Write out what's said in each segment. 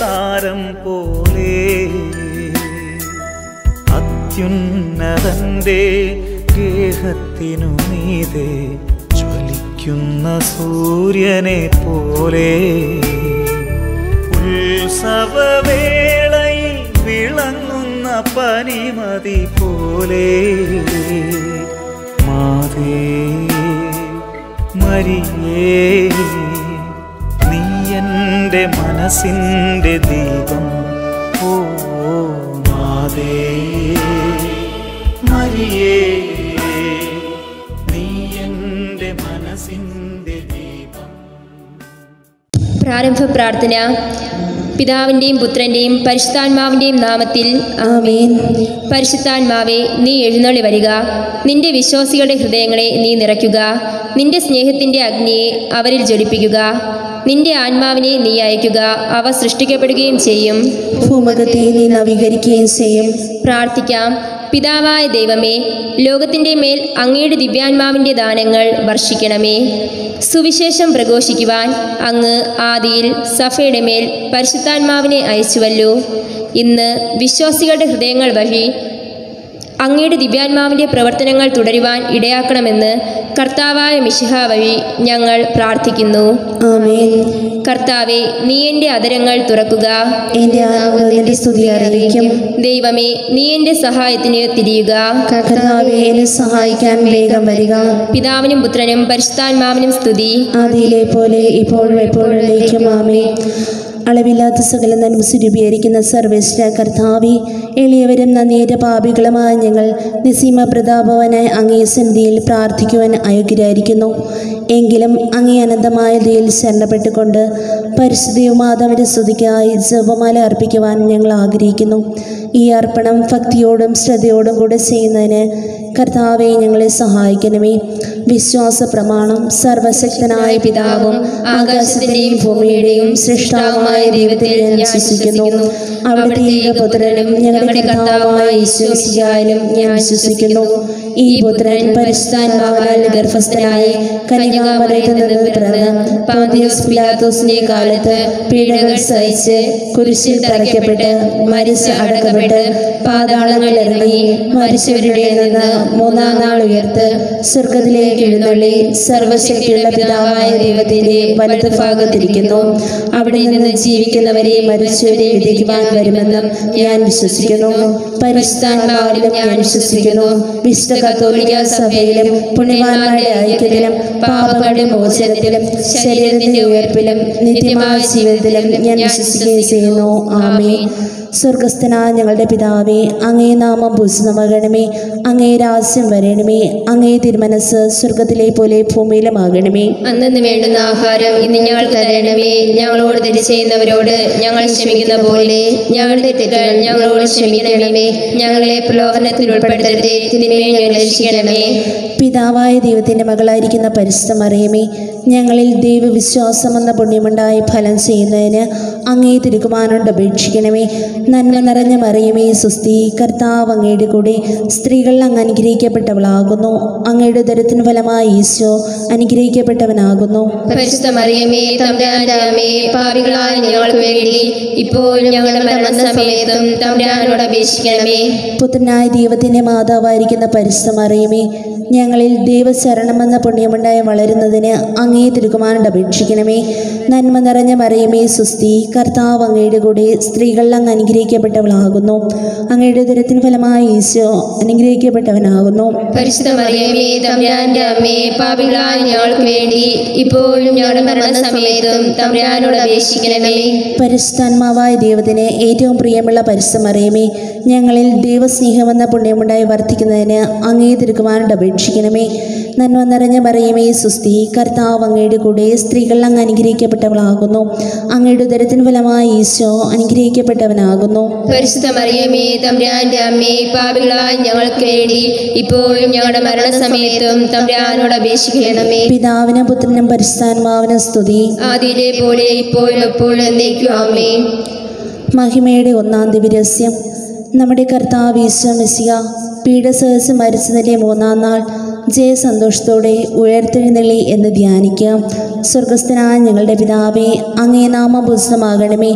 താരം പോലെ അത്യുന്നതന്റെ ഗേഹത്തിനു മീതെ ജ്വലിക്കുന്ന സൂര്യനെ പോലെ ഉത്സവവേളയിൽ വിളങ്ങുന്ന പനിമതി പോലെ മാതേ മരിയേ നീ എൻ്റെ മനസ്സിൻ്റെ ദീപം. ഓ മാതേ മരിയേ നീ എൻ്റെ മനസ്സിൻ്റെ ദീപം. പ്രാരംഭ പ്രാർത്ഥന. പിതാവിൻ്റെയും പുത്രൻ്റെയും പരിശുദ്ധാത്മാവിൻ്റെയും നാമത്തിൽ ആമേൻ. പരിശുദ്ധാത്മാവേ, നീ എഴുന്നള്ളി വരിക. നിന്റെ വിശ്വാസികളുടെ ഹൃദയങ്ങളെ നീ നിറയ്ക്കുക. നിന്റെ സ്നേഹത്തിൻ്റെ അഗ്നിയെ അവരിൽ ജ്വലിപ്പിക്കുക. നിന്റെ ആത്മാവിനെ നീ അയക്കുക, അവ സൃഷ്ടിക്കപ്പെടുകയും ചെയ്യും. ഭൂമുഖത്തെ നീ നവീകരിക്കുകയും ചെയ്യും. പ്രാർത്ഥിക്കാം. പിതാവായ ദൈവമേ, ലോകത്തിൻ്റെ മേൽ അങ്ങയുടെ ദിവ്യാത്മാവിൻ്റെ ദാനങ്ങൾ വർഷിക്കണമേ. സുവിശേഷം പ്രഘോഷിക്കുവാൻ അങ്ങ് ആദിയിൽ സഭയുടെ മേൽ പരിശുദ്ധാത്മാവിനെ അയച്ചുവല്ലോ. ഇന്ന് വിശ്വാസികളുടെ ഹൃദയങ്ങൾ വഴി അങ്ങയുടെ ദിവ്യാത്മാവിൻ്റെ പ്രവർത്തനങ്ങൾ തുടരുവാൻ ഇടയാക്കണമെന്ന് കർത്താവായ മിശിഹ വഴി ഞങ്ങൾ പ്രാർത്ഥിക്കുന്നു. ആമേൻ. കർത്താവെ, നീ എൻ്റെ അധരങ്ങൾ തുറക്കുക. എൻ്റെ ആത്മാവ് നിന്റെ സ്തുതി അറിയിക്കും. ദൈവമേ, നീ എൻ്റെ സഹായത്തിന് തിരിയുക. കർത്താവേ, എന്നെ സഹായിക്കാൻ വേഗം വരിക. പിതാവിനും പുത്രനും പരിശുദ്ധാത്മാവിനും സ്തുതി. ആദിയിലെ പോലെ ഇപ്പോഴും എപ്പോഴും എന്നേക്കും. ആമേൻ. അളവില്ലാത്ത സകല നന്മ സ്വരൂപീകരിക്കുന്ന സർവേശ്വര കർത്താവേ, എളിയവരും നന്ദിയേറ്റ പാപികളുമായ ഞങ്ങൾ നിസീമ പ്രതാപവനായ അങ്ങേ സന്നിധിയിൽ പ്രാർത്ഥിക്കുവാൻ അയോഗ്യരായിരിക്കുന്നു. എങ്കിലും അങ്ങേ അനന്തമായ ദയയിൽ ശരണപ്പെട്ടുകൊണ്ട് പരിശുദ്ധ മാതാവിൻ്റെ സ്തുതിക്കായി ജപമാല അർപ്പിക്കുവാൻ ഞങ്ങൾ ആഗ്രഹിക്കുന്നു. ഈ അർപ്പണം ഭക്തിയോടും ശ്രദ്ധയോടും കൂടെ ചെയ്യുന്നതിന് കർത്താവെ ഞങ്ങളെ സഹായിക്കണമേ. വിശ്വാസ പ്രമാണം. സർവശക്തനായ പിതാവും ആകാശത്തിൻ്റെയും ഭൂമിയുടെയും സൃഷ്ടാവുമായ ദൈവത്തെ ഞാൻ വിശ്വസിക്കുന്നു. അവിടുത്തെ ഏകപുത്രനും ഞങ്ങളുടെ കർത്താവായ യേശുമിശിഹായിലും ഞാൻ വിശ്വസിക്കുന്നു. ഈ പുത്രൻ പരിശുദ്ധാത്മാവാൽ ഗർഭസ്ഥനായി കന്യകാമറിയത്തിൽ നിന്ന് പിറന്ന് പന്തിയോസ് പിലാത്തോസിന്റെ കാലത്ത് പീഡകൾ സഹിച്ച് കുരിശിൽ തറയ്ക്കപ്പെട്ട് മരിച്ച് അടക്കപ്പെട്ട് പാതാളങ്ങളിൽ ഇറങ്ങി മരിച്ചവരുടെ നിന്ന് മൂന്നാം നാൾ ഉയർത്ത് സ്വർഗത്തിലേക്ക് എഴുന്നള്ളി സർവശക്തിയുള്ള പിതാവായ ദൈവത്തിന്റെ വലതുഭാഗത്തിരിക്കുന്നു. അവിടെ നിന്ന് ജീവിക്കുന്നവരെ മരിച്ചവരെ വിധിക്കുവാൻ വരുമെന്നും ഞാൻ വിശ്വസിക്കുന്നു. പരിശുദ്ധാത്മാവിലും ഞാൻ വിശ്വസിക്കുന്നു. വിശുദ്ധ കത്തോലിക്ക സഭയിലും പുണ്യവാന്മാരുടെ ഐക്യത്തിലും പാപങ്ങളുടെ മോചനത്തിലും ശരീരത്തിന്റെ ഉയർപ്പിലും നിത്യമായ ജീവിതത്തിലും ഞാൻ വിശ്വസിക്കുകയും ചെയ്യുന്നു. ആമേൻ. സ്വർഗസ്ഥനായ ഞങ്ങളുടെ പിതാവേ, അങ്ങേ നാമം പൂജിതമാകണമേ. അങ്ങേ രാജ്യം വരണമേ. അങ്ങേ തിരുമനസ് സ്വർഗത്തിലെ പോലെ ഭൂമിയിലുമാകണമേ. അന്നു വേണ്ടുന്ന ആഹാരം ഇന്ന് ഞങ്ങൾക്ക് തരണമേ. ഞങ്ങളോട് തെറ്റ് ചെയ്യുന്നവരോട് ഞങ്ങൾ ക്ഷമിക്കുന്ന പോലെ ഞങ്ങളുടെ തെറ്റുകൾ ഞങ്ങളോട് ക്ഷമിക്കണമേ. ഞങ്ങളെ പ്രലോഭനത്തിൽ ഉൾപ്പെടുത്തരുതേ, തിന്മയെ ഞങ്ങളെ രക്ഷിക്കണമേ. പിതാവായ ദൈവത്തിന്റെ മകളായിരിക്കുന്ന പരിശുദ്ധ മറിയമേ, ഞങ്ങളിൽ ദൈവവിശ്വാസമെന്ന പുണ്യമുണ്ടായി ഫലം ചെയ്യുന്നതിന് അങ്ങേ തിരുക്കുമാരനോട് അപേക്ഷിക്കണമേ. നന്മ നിറഞ്ഞ മറിയമേ, സുസ്തി, കർത്താവ് അങ്ങയുടെ കൂടെ സ്ത്രീകൾ അങ്ങ് അനുഗ്രഹിക്കപ്പെട്ടവളാകുന്നു. അങ്ങയുടെ ഉദരത്തിൻ ഫലമായി ഈശോ അനുഗ്രഹിക്കപ്പെട്ടവനാകുന്നു. പരിശുദ്ധ മറിയമേ, തമ്പുരാന്റെ അമ്മേ, പാപികളായ ഞങ്ങൾക്ക് വേണ്ടി ഇപ്പോഴും ഞങ്ങളുടെ മരണസമയത്തും തമ്പുരാനോട് അപേക്ഷിക്കണമേ. പുത്രനായ ദൈവത്തിന്റെ മാതാവായിരിക്കുന്ന പരിശുദ്ധ മറിയമേ, ഞങ്ങളിൽ ദൈവശരണമെന്ന പുണ്യമുണ്ടായി വളരുന്നതിന് അങ്ങേ തിരുക്കുമാരനോട് അപേക്ഷിക്കണമേ. നന്മ നിറഞ്ഞ മറിയമേ, സുസ്തി, കർത്താവ് അങ്ങയുടെ കൂടെ സ്ത്രീകൾ അങ്ങ് അനുഗ്രഹിക്കപ്പെട്ടവളാകുന്നു. അങ്ങയുടെ ഉദരത്തിൻ ഫലമായി ഈശോ അനുഗ്രഹിക്കപ്പെട്ടവനാകുന്നു. പരിശുദ്ധ മറിയമേ, തമ്പുരാന്റെ അമ്മേ, പാപികളായ ഞങ്ങൾക്ക് വേണ്ടി ഇപ്പോഴും ഞങ്ങളുടെ മരണസമയത്തും തമ്പുരാനോട് അപേക്ഷിക്കണമേ. പരിശുദ്ധാത്മാവായ ദൈവത്തിന് ഏറ്റവും പ്രിയമുള്ള പരിശുദ്ധ മറിയമേ, ഞങ്ങളിൽ ദൈവസ്നേഹമെന്ന പുണ്യമുണ്ടായി വർദ്ധിക്കുന്നതിന് അങ്ങേ തിരുക്കുമാരനോട് അപേക്ഷിക്കണമേ. നന്മ നിറഞ്ഞ മറിയമേ, സുസ്തി, കർത്താവ് അങ്ങയുടെ കൂടെ സ്ത്രീകൾ അങ്ങ് അനുഗ്രഹിക്കപ്പെട്ടവളാകുന്നു. അങ്ങയുടെ ഉദരത്തിൻ ഫലമായി ഈശോ അനുഗ്രഹിക്കപ്പെട്ടവനാകുന്നു. പരിശുദ്ധ മറിയമേ, തമ്പുരാന്റെ അമ്മേ, പാപികളായ ഞങ്ങൾക്ക് വേണ്ടി ഇപ്പോഴും ഞങ്ങളുടെ മരണസമയത്തും തമ്പുരാനോട് അപേക്ഷിക്കണമേ. പിതാവിനും പുത്രനും പരിശുദ്ധാത്മാവിനും സ്തുതി. ആദിയിലെ പോലെ ഇപ്പോഴും എപ്പോഴും എന്നേക്കും. ആമേൻ. മഹിമയുടെ ഒന്നാം ദിവ്യരഹസ്യം. നമ്മുടെ കർത്താവ് ഈശോ മിശിഹാ പീഡസഹസ് മരിച്ചതിൻ്റെ മൂന്നാം നാൾ ജയസന്തോഷത്തോടെ ഉയർത്തെഴുന്നള്ളി എന്ന് ധ്യാനിക്കാം. സ്വർഗസ്ഥനായ ഞങ്ങളുടെ പിതാവേ, അങ്ങേ നാമം പൂജിതമാകണമേ.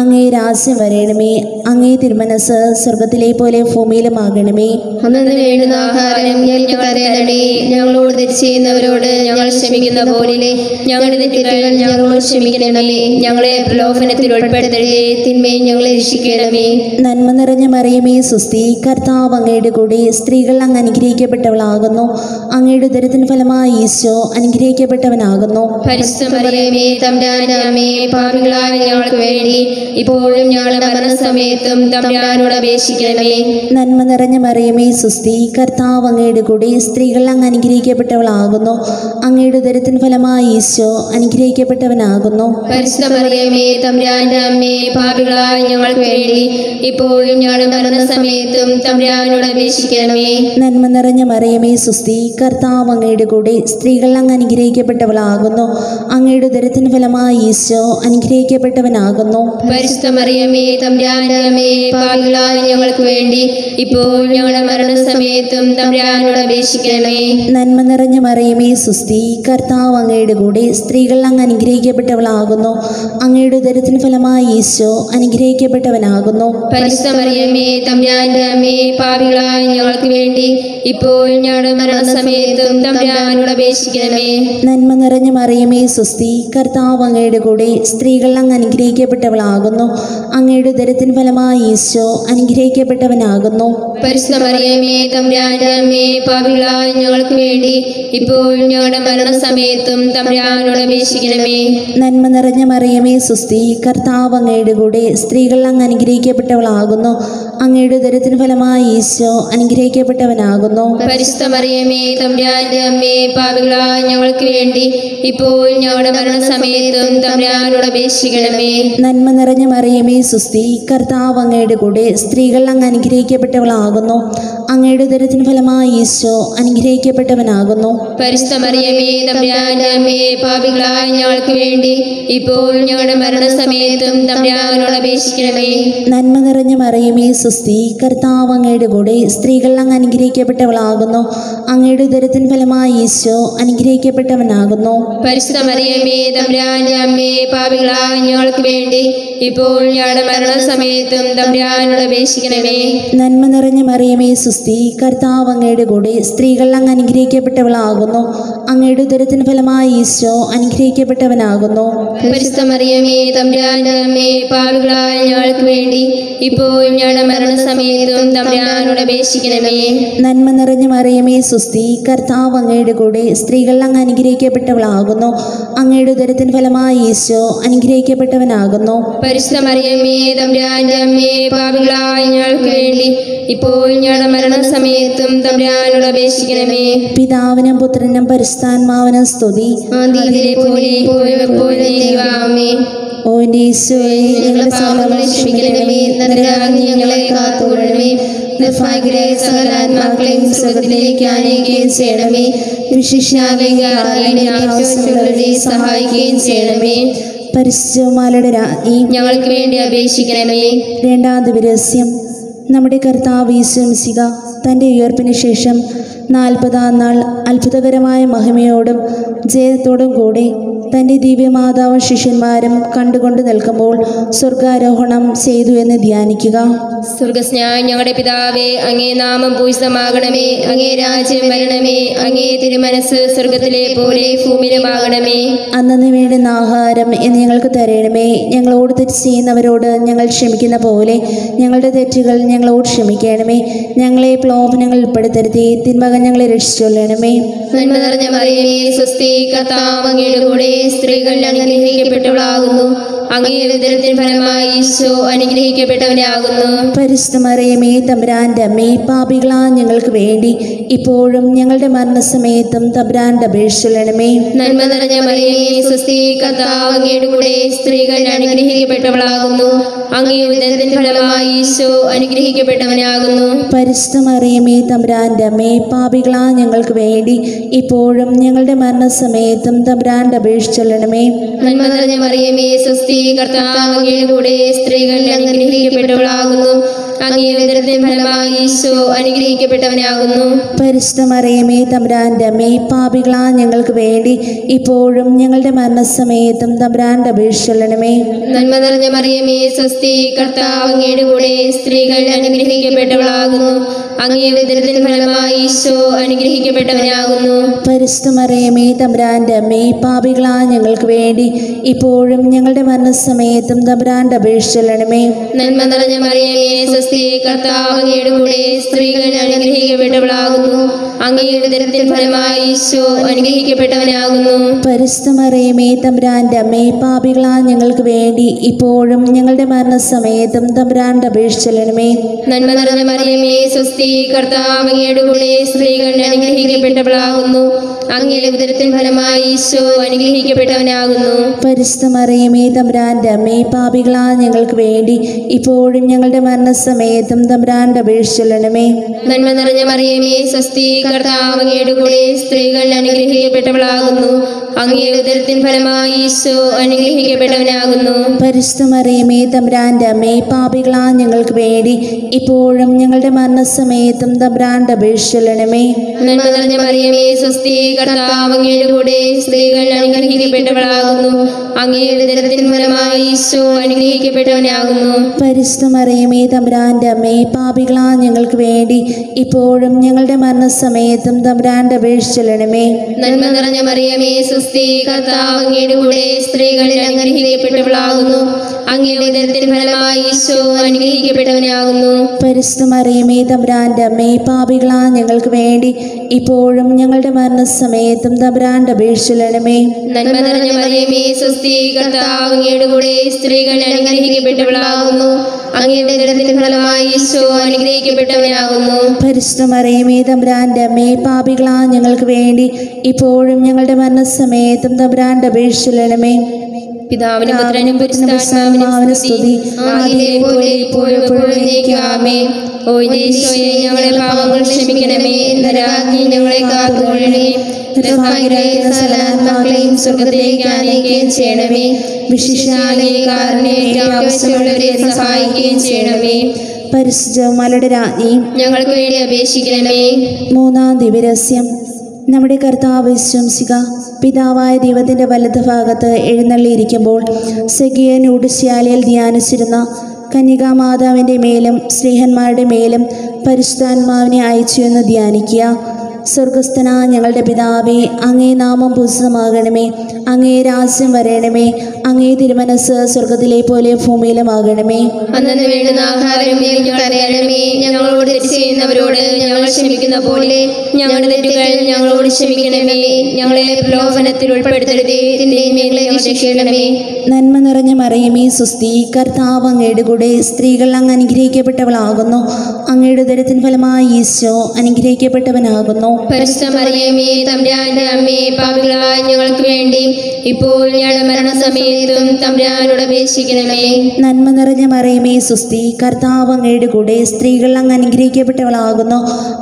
അങ്ങേ രാജ്യം വരയണമേ. അങ്ങേ തിരുമനസ് സ്വർഗത്തിലെ പോലെ ഭൂമിയിലുമാകണമേ. അന്നു വേണ്ടുന്ന ആഹാരം ഞങ്ങൾക്ക് തരണമേ. ഞങ്ങളോട് തെറ്റ് ചെയ്യുന്നവരോട് ഞങ്ങൾ ക്ഷമിക്കുന്ന പോലെ ഞങ്ങളുടെ തെറ്റുകൾ ഞങ്ങളോട് ക്ഷമിക്കണമേ. ഞങ്ങളെ പ്രലോഭനത്തിൽ ഉൾപ്പെടുത്തരുതേ, തിന്മയും ഞങ്ങളെ രക്ഷിക്കണമേ. നന്മ നിറഞ്ഞ മറിയമേ, സുസ്തി, കർത്താവ് അങ്ങയുടെ കൂടെ സ്ത്രീകൾ അങ്ങ് അനുഗ്രഹിക്കപ്പെട്ടവളാകുന്നു. അങ്ങയുടെ ഉദരത്തിൻ ഫലമായി ഈശോ അനുഗ്രഹിക്കപ്പെട്ടവനാകുന്നു. പരിശുദ്ധ മറിയമേ, തമ്പുരാന്റെ അമ്മേ, പാപികളായ ഞങ്ങൾക്ക് വേണ്ടി ഇപ്പോഴും ഞങ്ങളുടെ മരണസമയത്തും തമ്പുരാനോട് അപേക്ഷിക്കണമേ. നന്മ നിറഞ്ഞ മറിയമേ, സുസ്തി, കർത്താവ് അങ്ങയുടെ കൂടെ സ്ത്രീകൾ അങ്ങ് അനുഗ്രഹിക്കപ്പെട്ടവളാകുന്നു. അങ്ങയുടെ ഉദരത്തിൻ ഫലമായി ഈശോ അനുഗ്രഹിക്കപ്പെട്ടവനാകുന്നു. പരിശുദ്ധ മറിയമേ, തമ്പുരാന്റെ അമ്മേ, പാപികളായ ഞങ്ങൾക്ക് വേണ്ടി ഇപ്പോഴും ഞങ്ങളുടെ മരണസമയത്തും തമ്പുരാനോട് അപേക്ഷിക്കണമേ. നന്മ നിറഞ്ഞ മറിയമേ, സുസ്തി, കർത്താവ് അങ്ങയുടെ കൂടെ സ്ത്രീകൾ അങ്ങ് അനുഗ്രഹിക്കപ്പെട്ടവളാകുന്നു. അങ്ങയുടെ ഉദരത്തിൻ ഫലമായി ഈശോ അനുഗ്രഹിക്കപ്പെട്ടവനാകുന്നു. പരിശുദ്ധ മറിയമേ, തമ്പുരാന്റെ അമ്മേ, പാപികളായ ഞങ്ങൾക്ക് വേണ്ടി ഇപ്പോഴും ഞങ്ങളുടെ മരണസമയത്തും തമ്പുരാനോട് അപേക്ഷിക്കണമേ. നന്മ നിറഞ്ഞ മറിയമേ, സുസ്തി, കർത്താവ് അങ്ങയുടെ കൂടെ സ്ത്രീകൾ അങ്ങ് അനുഗ്രഹിക്കപ്പെട്ടവളാകുന്നു. അങ്ങയുടെ ഉദരത്തിൻ ഫലമായി ഈശോ അനുഗ്രഹിക്കപ്പെട്ടവനാകുന്നു. പരിശുദ്ധ മറിയമേ, തമ്പുരാന്റെ അമ്മേ, പാപികളായ ഞങ്ങൾക്ക് വേണ്ടി ഇപ്പോഴും ഞങ്ങളുടെ മരണസമയത്തും തമ്പുരാനോട് അപേക്ഷിക്കണമേ. നന്മ നിറഞ്ഞ മറിയമേ, സുസ്തി, കർത്താവ് അങ്ങയുടെ കൂടെ സ്ത്രീകൾ അങ്ങ് അനുഗ്രഹിക്കപ്പെട്ടവളാകുന്നു. അങ്ങയുടെ ഉദരത്തിൻ ഫലമായി ഈശോ അനുഗ്രഹിക്കപ്പെട്ടവനാകുന്നു. പരിശുദ്ധ മറിയമേ, തമ്പുരാന്റെ അമ്മേ, പാപികളായ ഞങ്ങൾക്ക് വേണ്ടി ഇപ്പോഴും ഞങ്ങളുടെ മരണസമയത്തും തമ്പുരാനോട് അപേക്ഷിക്കണമേ. നന്മ നിറഞ്ഞ മറിയമേ, സുസ്തി, കർത്താവ് അങ്ങയുടെ കൂടെ സ്ത്രീകൾ അങ്ങ് അനുഗ്രഹിക്കപ്പെട്ടവളാകുന്നു. അങ്ങയുടെ ഉദരത്തിൻ ഫലമായി ഈശോ അനുഗ്രഹിക്കപ്പെട്ടവനാകുന്നു. പരിശുദ്ധ മറിയമേ, തമ്പുരാന്റെ അമ്മേ, പാപികളായ ഞങ്ങൾക്ക് വേണ്ടി ഇപ്പോഴും ഞങ്ങളുടെ മരണസമയത്തും തമ്പുരാനോട് അപേക്ഷിക്കണമേ. നന്മ നിറഞ്ഞ മറിയമേ, സുസ്തി, കർത്താവ് അങ്ങയുടെ കൂടെ സ്ത്രീകൾ അങ്ങ് അനുഗ്രഹിക്കപ്പെട്ടവളാകുന്നു. അങ്ങയുടെ ഉദരത്തിൻ ഫലമായി ഈശോ അനുഗ്രഹിക്കപ്പെട്ടവനാകുന്നു. പരിശുദ്ധ മറിയമേ, തമ്പുരാന്റെ അമ്മേ, പാപികളായ ഞങ്ങൾക്ക് വേണ്ടി ഇപ്പോഴും ഞങ്ങളുടെ മരണസമയത്തും തമ്പുരാനോട് അപേക്ഷിക്കണമേ. നന്മ നിറഞ്ഞ മറിയമേ, സുസ്തി, കർത്താവ് അങ്ങയുടെ കൂടെ സ്ത്രീകൾ അങ്ങ് അനുഗ്രഹിക്കപ്പെട്ടവളാകുന്നു. അങ്ങയുടെ ഉദരത്തിൻ ഫലമായി ഈശോ അനുഗ്രഹിക്കപ്പെട്ടവനാകുന്നു. പരിശുദ്ധ മറിയമേ, തമ്പുരാന്റെ അമ്മേ, പാപികളായ ഞങ്ങൾക്ക് വേണ്ടി ഇപ്പോഴും ഞങ്ങളുടെ മരണസമയത്തും തമ്പുരാനോട് അപേക്ഷിക്കണമേ. നന്മ നിറഞ്ഞ മറിയമേ, സുസ്തി, കർത്താവ് അങ്ങയുടെ കൂടെ സ്ത്രീകൾ അങ്ങ് അനുഗ്രഹിക്കപ്പെട്ടവളാകുന്നു. അങ്ങയുടെ ഉദരത്തിൻ ഫലമായി ഈശോ അനുഗ്രഹിക്കപ്പെട്ടവനാകുന്നു. പരിശുദ്ധ മറിയമേ, തമ്പുരാന്റെ അമ്മേ, പാപികളായ ഞങ്ങൾക്ക് വേണ്ടി ഇപ്പോഴും ഞങ്ങളുടെ മരണസമയത്തും തമ്പുരാനോട് അപേക്ഷിക്കണമേ. നന്മ നിറഞ്ഞ മറിയമേ, സുസ്തി, കർത്താവ് അങ്ങയുടെ കൂടെ സ്ത്രീകൾ അങ്ങ് അനുഗ്രഹിക്കപ്പെട്ടവളാകുന്നു. അങ്ങയുടെ ഉദരത്തിൻ ഫലമായി ഈശോ അനുഗ്രഹിക്കപ്പെട്ടവനാകുന്നു. പരിശുദ്ധ മറിയമേ, തമ്പുരാന്റെ അമ്മേ, പാപികളായ ഞങ്ങൾക്ക് വേണ്ടി ഇപ്പോഴും ഞങ്ങളുടെ മരണസമയത്തും തമ്പുരാനോട് അപേക്ഷിക്കണമേ. പിതാവിനും പുത്രനും പരിശുദ്ധാത്മാവിനും സ്തുതി. ആദിയിലെ പോലെ ഇപ്പോഴും എപ്പോഴും ദൈവമേ. ഓ എൻ്റെ ഈശോയെ, ഞങ്ങളുടെ പാപങ്ങളെ ക്ഷമിക്കണമേ. നരകാഗ്നി ഞങ്ങളെ കാത്തുകൊള്ളണമേ. നിർഭാഗ്യരായ സകല ആത്മാക്കളെയും സ്വർഗ്ഗത്തിലേക്ക് ആനയിക്കുകയും ചെയ്യണമേ. വിശിഷ്യാലേക്ക് ആവശ്യമുള്ളവരെ സഹായിക്കുകയും ചെയ്യണമേ. പരിശുദ്ധമാലയുടെ രാജ്ഞി, ഞങ്ങൾക്ക് വേണ്ടി അപേക്ഷിക്കണമേ. രണ്ടാം ദിവസം നമ്മുടെ കർത്താവ് ഈശോ മിശിഹ തൻ്റെ ഉയർപ്പിന് ശേഷം 40-ാം നാൾ അത്ഭുതകരമായ മഹിമയോടും ജയത്തോടും കൂടി തൻ്റെ ദിവ്യമാതാവ് ശിഷ്യന്മാരും കണ്ടുകൊണ്ട് നിൽക്കുമ്പോൾ സ്വർഗാരോഹണം ചെയ്തു എന്ന് ധ്യാനിക്കുക. സ്വർഗസ്നായ ഞങ്ങളുടെ പിതാവേ, അങ്ങേ നാമം പൂജിതമാകണമേ. അങ്ങേ രാജ്യം വരണമേ. അങ്ങേ തിരുമനസ് സ്വർഗത്തിലെ പോലെ ഭൂമിയിലുമാകണമേ. അന്നന്ന് വേണ്ടുന്ന ആഹാരം എന്ന് ഞങ്ങൾക്ക് തരണമേ. ഞങ്ങളോട് തെറ്റ് ചെയ്യുന്നവരോട് ഞങ്ങൾ ക്ഷമിക്കുന്ന പോലെ ഞങ്ങളുടെ തെറ്റുകൾ ഞങ്ങളോട് ക്ഷമിക്കണമേ. ഞങ്ങളെ പ്രലോഭനങ്ങളിൽ ഉൾപ്പെടുത്തരുതേ, തിന്മകൾ ഞങ്ങളെ രക്ഷിച്ചുകൊള്ളണമേ. നന്മ നിറഞ്ഞ മറിയമേ, സ്വസ്തി, കർത്താവ് അങ്ങയുടെ കൂടെ സ്ത്രീകൾ അനുഗ്രഹിക്കപ്പെട്ടവളാകുന്നു. അങ്ങയുടെ ഉദരത്തിൻ ഫലമായി ഈശോ അനുഗ്രഹിക്കപ്പെട്ടവനാകുന്നു. പരിശുദ്ധ മറിയമേ, തമ്പുരാന്റെ അമ്മേ, പാപികളാ ഞങ്ങൾക്ക് വേണ്ടി ഇപ്പോഴും ഞങ്ങളുടെ മരണസമയത്തും തമ്പുരാന്റെ അപേക്ഷിച്ചുകൊള്ളണമേ. നന്മ നിറഞ്ഞ മറിയമേ, സ്വസ്തി, കർത്താവ് അങ്ങയുടെ കൂടെ സ്ത്രീകൾ അനുഗ്രഹിക്കപ്പെട്ടവളാകുന്നു. അങ്ങയുടെ ഉദരത്തിൻ ഫലമായി ഈശോ അനുഗ്രഹിക്കപ്പെട്ടവനാകുന്നു. പരിശുദ്ധ മറിയമേ, തമ്പുരാന്റെ അമ്മേ, പാപികളാ ഞങ്ങൾക്ക് വേണ്ടി ഇപ്പോഴും ഞങ്ങളുടെ മരണസമയത്തും തമ്പുരാന്റെ അപേക്ഷിച്ചുകൊള്ളണമേ. നന്മ നിറഞ്ഞ മറിയമേ, സ്വസ്തി, കർത്താവ് അങ്ങയുടെ കൂടെ സ്ത്രീകൾ അനുഗ്രഹിക്കപ്പെട്ടവളാകുന്നു. അങ്ങേ ഉദരത്തിൻ ഫലമായി ഈശോ അനുഗ്രഹിക്കപ്പെട്ടവനാകുന്നു. പരിശുദ്ധ മറിയമേ തമ്പുരാന്റെ അമ്മേ, പാപികളാ ഞങ്ങൾക്ക് വേണ്ടി ഇപ്പോഴും ഞങ്ങളുടെ മരണസമയത്തും തമ്പുരാന്റെ അപേക്ഷിക്കണമേ. നന്മ നിറഞ്ഞ മറിയമേ സ്വസ്തി, കർത്താവ് അങ്ങയുടെ കൂടെ സ്ത്രീകൾ അനുഗ്രഹിക്കപ്പെട്ടവളാകുന്നു. അങ്ങേ ഉദരത്തിൻ ഫലമായി ഈശോ അനുഗ്രഹിക്കപ്പെട്ടവനാകുന്നു. പരിശുദ്ധ മറിയമേ തമ്പുരാന്റെ അമ്മേ, പാപികളാ ഞങ്ങൾക്ക് വേണ്ടി ഇപ്പോഴും ഞങ്ങളുടെ മരണസമയത്തും തമ്പുരാന്റെ അപേക്ഷിക്കണമേ. നന്മ നിറഞ്ഞ മറിയമേ സ്വസ്തി, കർത്താവ് അങ്ങയുടെ കൂടെ സ്ത്രീകൾ അനുഗ്രഹിക്കപ്പെട്ടവളാകുന്നു. അങ്ങേ ഉദരത്തിൻ ഫലമായി ഈശോ അനുഗ്രഹിക്കപ്പെട്ടവനാകുന്നു. പരിശുദ്ധ മറിയമേ തമ്പുരാന്റെ അമ്മേ, പാപികളാ ഞങ്ങൾക്ക് വേണ്ടി ഇപ്പോഴും ഞങ്ങളുടെ മരണസമയത്തും തമ്പുരാന്റെ അപേക്ഷിക്കണമേ. നന്മ നിറഞ്ഞ മറിയമേ സ്വസ്തി, കർത്താവ് അങ്ങയുടെ കൂടെ സ്ത്രീകൾ അനുഗ്രഹിക്കപ്പെട്ടവളാകുന്നു. അങ്ങേ ഉദരത്തിൻ ഫലമായി ഈശോ അനുഗ്രഹിക്കപ്പെട്ടവനാകുന്നു. പരിശുദ്ധ മറിയമേ തമ്പുരാന്റെ അമ്മേ, പാപികളാ ഞങ്ങൾക്ക് വേണ്ടി ഇപ്പോഴും ഞങ്ങളുടെ മരണസമയത്തും തമ്പുരാന്റെ അപേക്ഷിക്കണമേ. നന്മ നിറഞ്ഞ മറിയമേ സ്വസ്തി, കർത്താവ് അങ്ങയുടെ കൂടെ സ്ത്രീകൾ അനുഗ്രഹിക്കപ്പെട്ടവളാകുന്നു. അങ്ങേ ഉദരത്തിൻ ഫലമായി ഈശോ അനുഗ്രഹിക്കപ്പെട്ടവനാകുന്നു. പരിശുദ്ധ മറിയമേ തമ്പുരാന്റെ അമ്മേ, പാപികളാ ഞങ്ങൾക്ക് വേണ്ടി ഇപ്പോഴും ഞങ്ങളുടെ മരണസമയത്തും തമ്പുരാന്റെ അപേക്ഷിക്കണമേ. നന്മ നിറഞ്ഞ മറിയമേ സ്വസ്തി, കർത്താവ് അങ്ങയുടെ കൂടെ സ്ത്രീകൾ അനുഗ്രഹിക്കപ്പെട്ടവളാകുന്നു. അങ്ങേ ഉദരത്തിൻ ഫലമായി ഈശോ അനുഗ്രഹിക്കപ്പെട്ടവനാകുന്നു. പരിശുദ്ധ മറിയമേ തമ്പുരാന്റെ അമ്മേ, പാപികളാ ഞങ്ങൾക്ക് വേണ്ടി ഇപ്പോഴും ഞങ്ങളുടെ മരണസമയത്തും തമ്പുരാന്റെ അപേക്ഷിക്കണമേ. നന്മ നിറഞ്ഞ മറിയമേ സ്വസ്തി, കർത്താവ് അങ്ങയുടെ കൂടെ സ്ത്രീകൾ അനുഗ്രഹിക്കപ്പെട്ടവളാകുന്നു. അങ്ങേ ഉദരത്തിൻ ഫലമായി ഈശോ അനുഗ്രഹിക്കപ്പെട്ടവനാകുന്നു. പരിശുദ്ധ മറിയമേ തമ്പുരാന്റെ അമ്മേ, പാപികളാ ഞങ്ങൾക്ക് വേണ്ടി ഇപ്പോഴും ഞങ്ങളുടെ മരണസമയത്തും തമ്പുരാന്റെ അപേക്ഷിക്കണമേ. നന്മ നിറഞ്ഞ മറിയമേ സ്വസ്തി, കർത്താവ് അങ്ങയുടെ കൂടെ സ്ത്രീകൾ അനുഗ്രഹിക്കപ്പെട്ടവളാകുന്നു. അങ്ങേ ഉദരത്തിൻ ഫലമായി ഈശോ അനുഗ്രഹിക്കപ്പെട്ടവനാകുന്നു. പരിശുദ്ധ മറിയമേ തമ്പുരാന്റെ അമ്മേ, പാപികളാ ഞങ്ങൾക്ക് വേണ്ടി ഇപ്പോഴും ഞങ്ങളുടെ മരണസമയത്തും തമ്പുരാന്റെ അപേക്ഷിക്കണമേ. പിതാവിനും പുത്രനും പരിശുദ്ധാത്മാവിനും സ്തുതി, ആദിയിലെ പോലെ ഇപ്പോഴും എപ്പോഴും എന്നേക്കും ആമേൻ. ഓ ഈശോയെ, ഞങ്ങളുടെ പാപങ്ങൾ ക്ഷമിക്കണമേ. നരകാഗ്നി ഞങ്ങളെ കാത്തുകൊള്ളണമേ. നിർഭാഗ്യരായിരുന്ന സകലാത്മാക്കളെയും സ്വർഗ്ഗത്തിലേക്ക് ആനയിക്കുകയും ചെയ്യണമേ. വിശിഷ്യാലേ കാരുണ്യം ആവശ്യമുള്ളവരെ സഹായിക്കുകയും ചെയ്യണമേ. പരിശുദ്ധ മലയുടെ രാജ്ഞി ഞങ്ങൾക്ക് വേണ്ടി അപേക്ഷിക്കണമേ. മൂന്നാം ദിവ്യരഹസ്യം. നമ്മുടെ കർത്താവ് ശംസിക പിതാവായ ദൈവത്തിൻ്റെ വലത് ഭാഗത്ത് എഴുന്നള്ളിയിരിക്കുമ്പോൾ സെഗിയൻ ഉടുശ്ശാലയിൽ ധ്യാനിച്ചിരുന്ന കന്യകാമാതാവിൻ്റെ മേലും സ്നേഹന്മാരുടെ മേലും പരിശുദ്ധാത്മാവിനെ അയച്ചു എന്ന് ധ്യാനിക്കുക. സ്വർഗസ്ഥന ഞങ്ങളുടെ പിതാവേ, അങ്ങേ നാമം പൂജിതമാകണമേ. അങ്ങേ രാജ്യം വരയണമേ. അങ്ങേ തിരുമനസ് സ്വർഗത്തിലെ പോലെ ഭൂമിയിലുമാകണമേ. അന്നു വേണ്ടുന്ന ആഹാരം ഞങ്ങൾക്ക് അറിയണമേ. ഞങ്ങളോട് തെറ്റ് ചെയ്യുന്നവരോട് ഞങ്ങൾ ക്ഷമിക്കുന്ന പോലെ ഞങ്ങളുടെ തെറ്റുകൾ ഞങ്ങളോട് ക്ഷമിക്കണമേ. ഞങ്ങളെ പ്രലോഭനത്തിൽ ഉൾപ്പെടുത്തരുതേ, തിന്മകളെ രക്ഷിക്കണമേ. നന്മ നിറഞ്ഞ മറിയമേ സുസ്തി, കർത്താവ് അങ്ങയുടെ കൂടെ സ്ത്രീകൾ അങ്ങ് അനുഗ്രഹിക്കപ്പെട്ടവളാകുന്നു. അങ്ങയുടെ ഉദരത്തിൻ ഫലമായി ഈശോ അനുഗ്രഹിക്കപ്പെട്ടവനാകുന്നു. പരിശുദ്ധ മറിയമേ തമ്പുരാന്റെ അമ്മേ, പാപികളായ ഞങ്ങൾക്ക് വേണ്ടി ഇപ്പോൾ ഞങ്ങളുടെ മരണസമയത്തും തമ്പുരാനോട് അപേക്ഷിക്കണമേ. നന്മ നിറഞ്ഞ മറിയമേ സുസ്തി, കർത്താവ് അങ്ങയുടെ കൂടെ സ്ത്രീകൾ അങ്ങ് അനുഗ്രഹിക്കപ്പെട്ടവളാകുന്നു.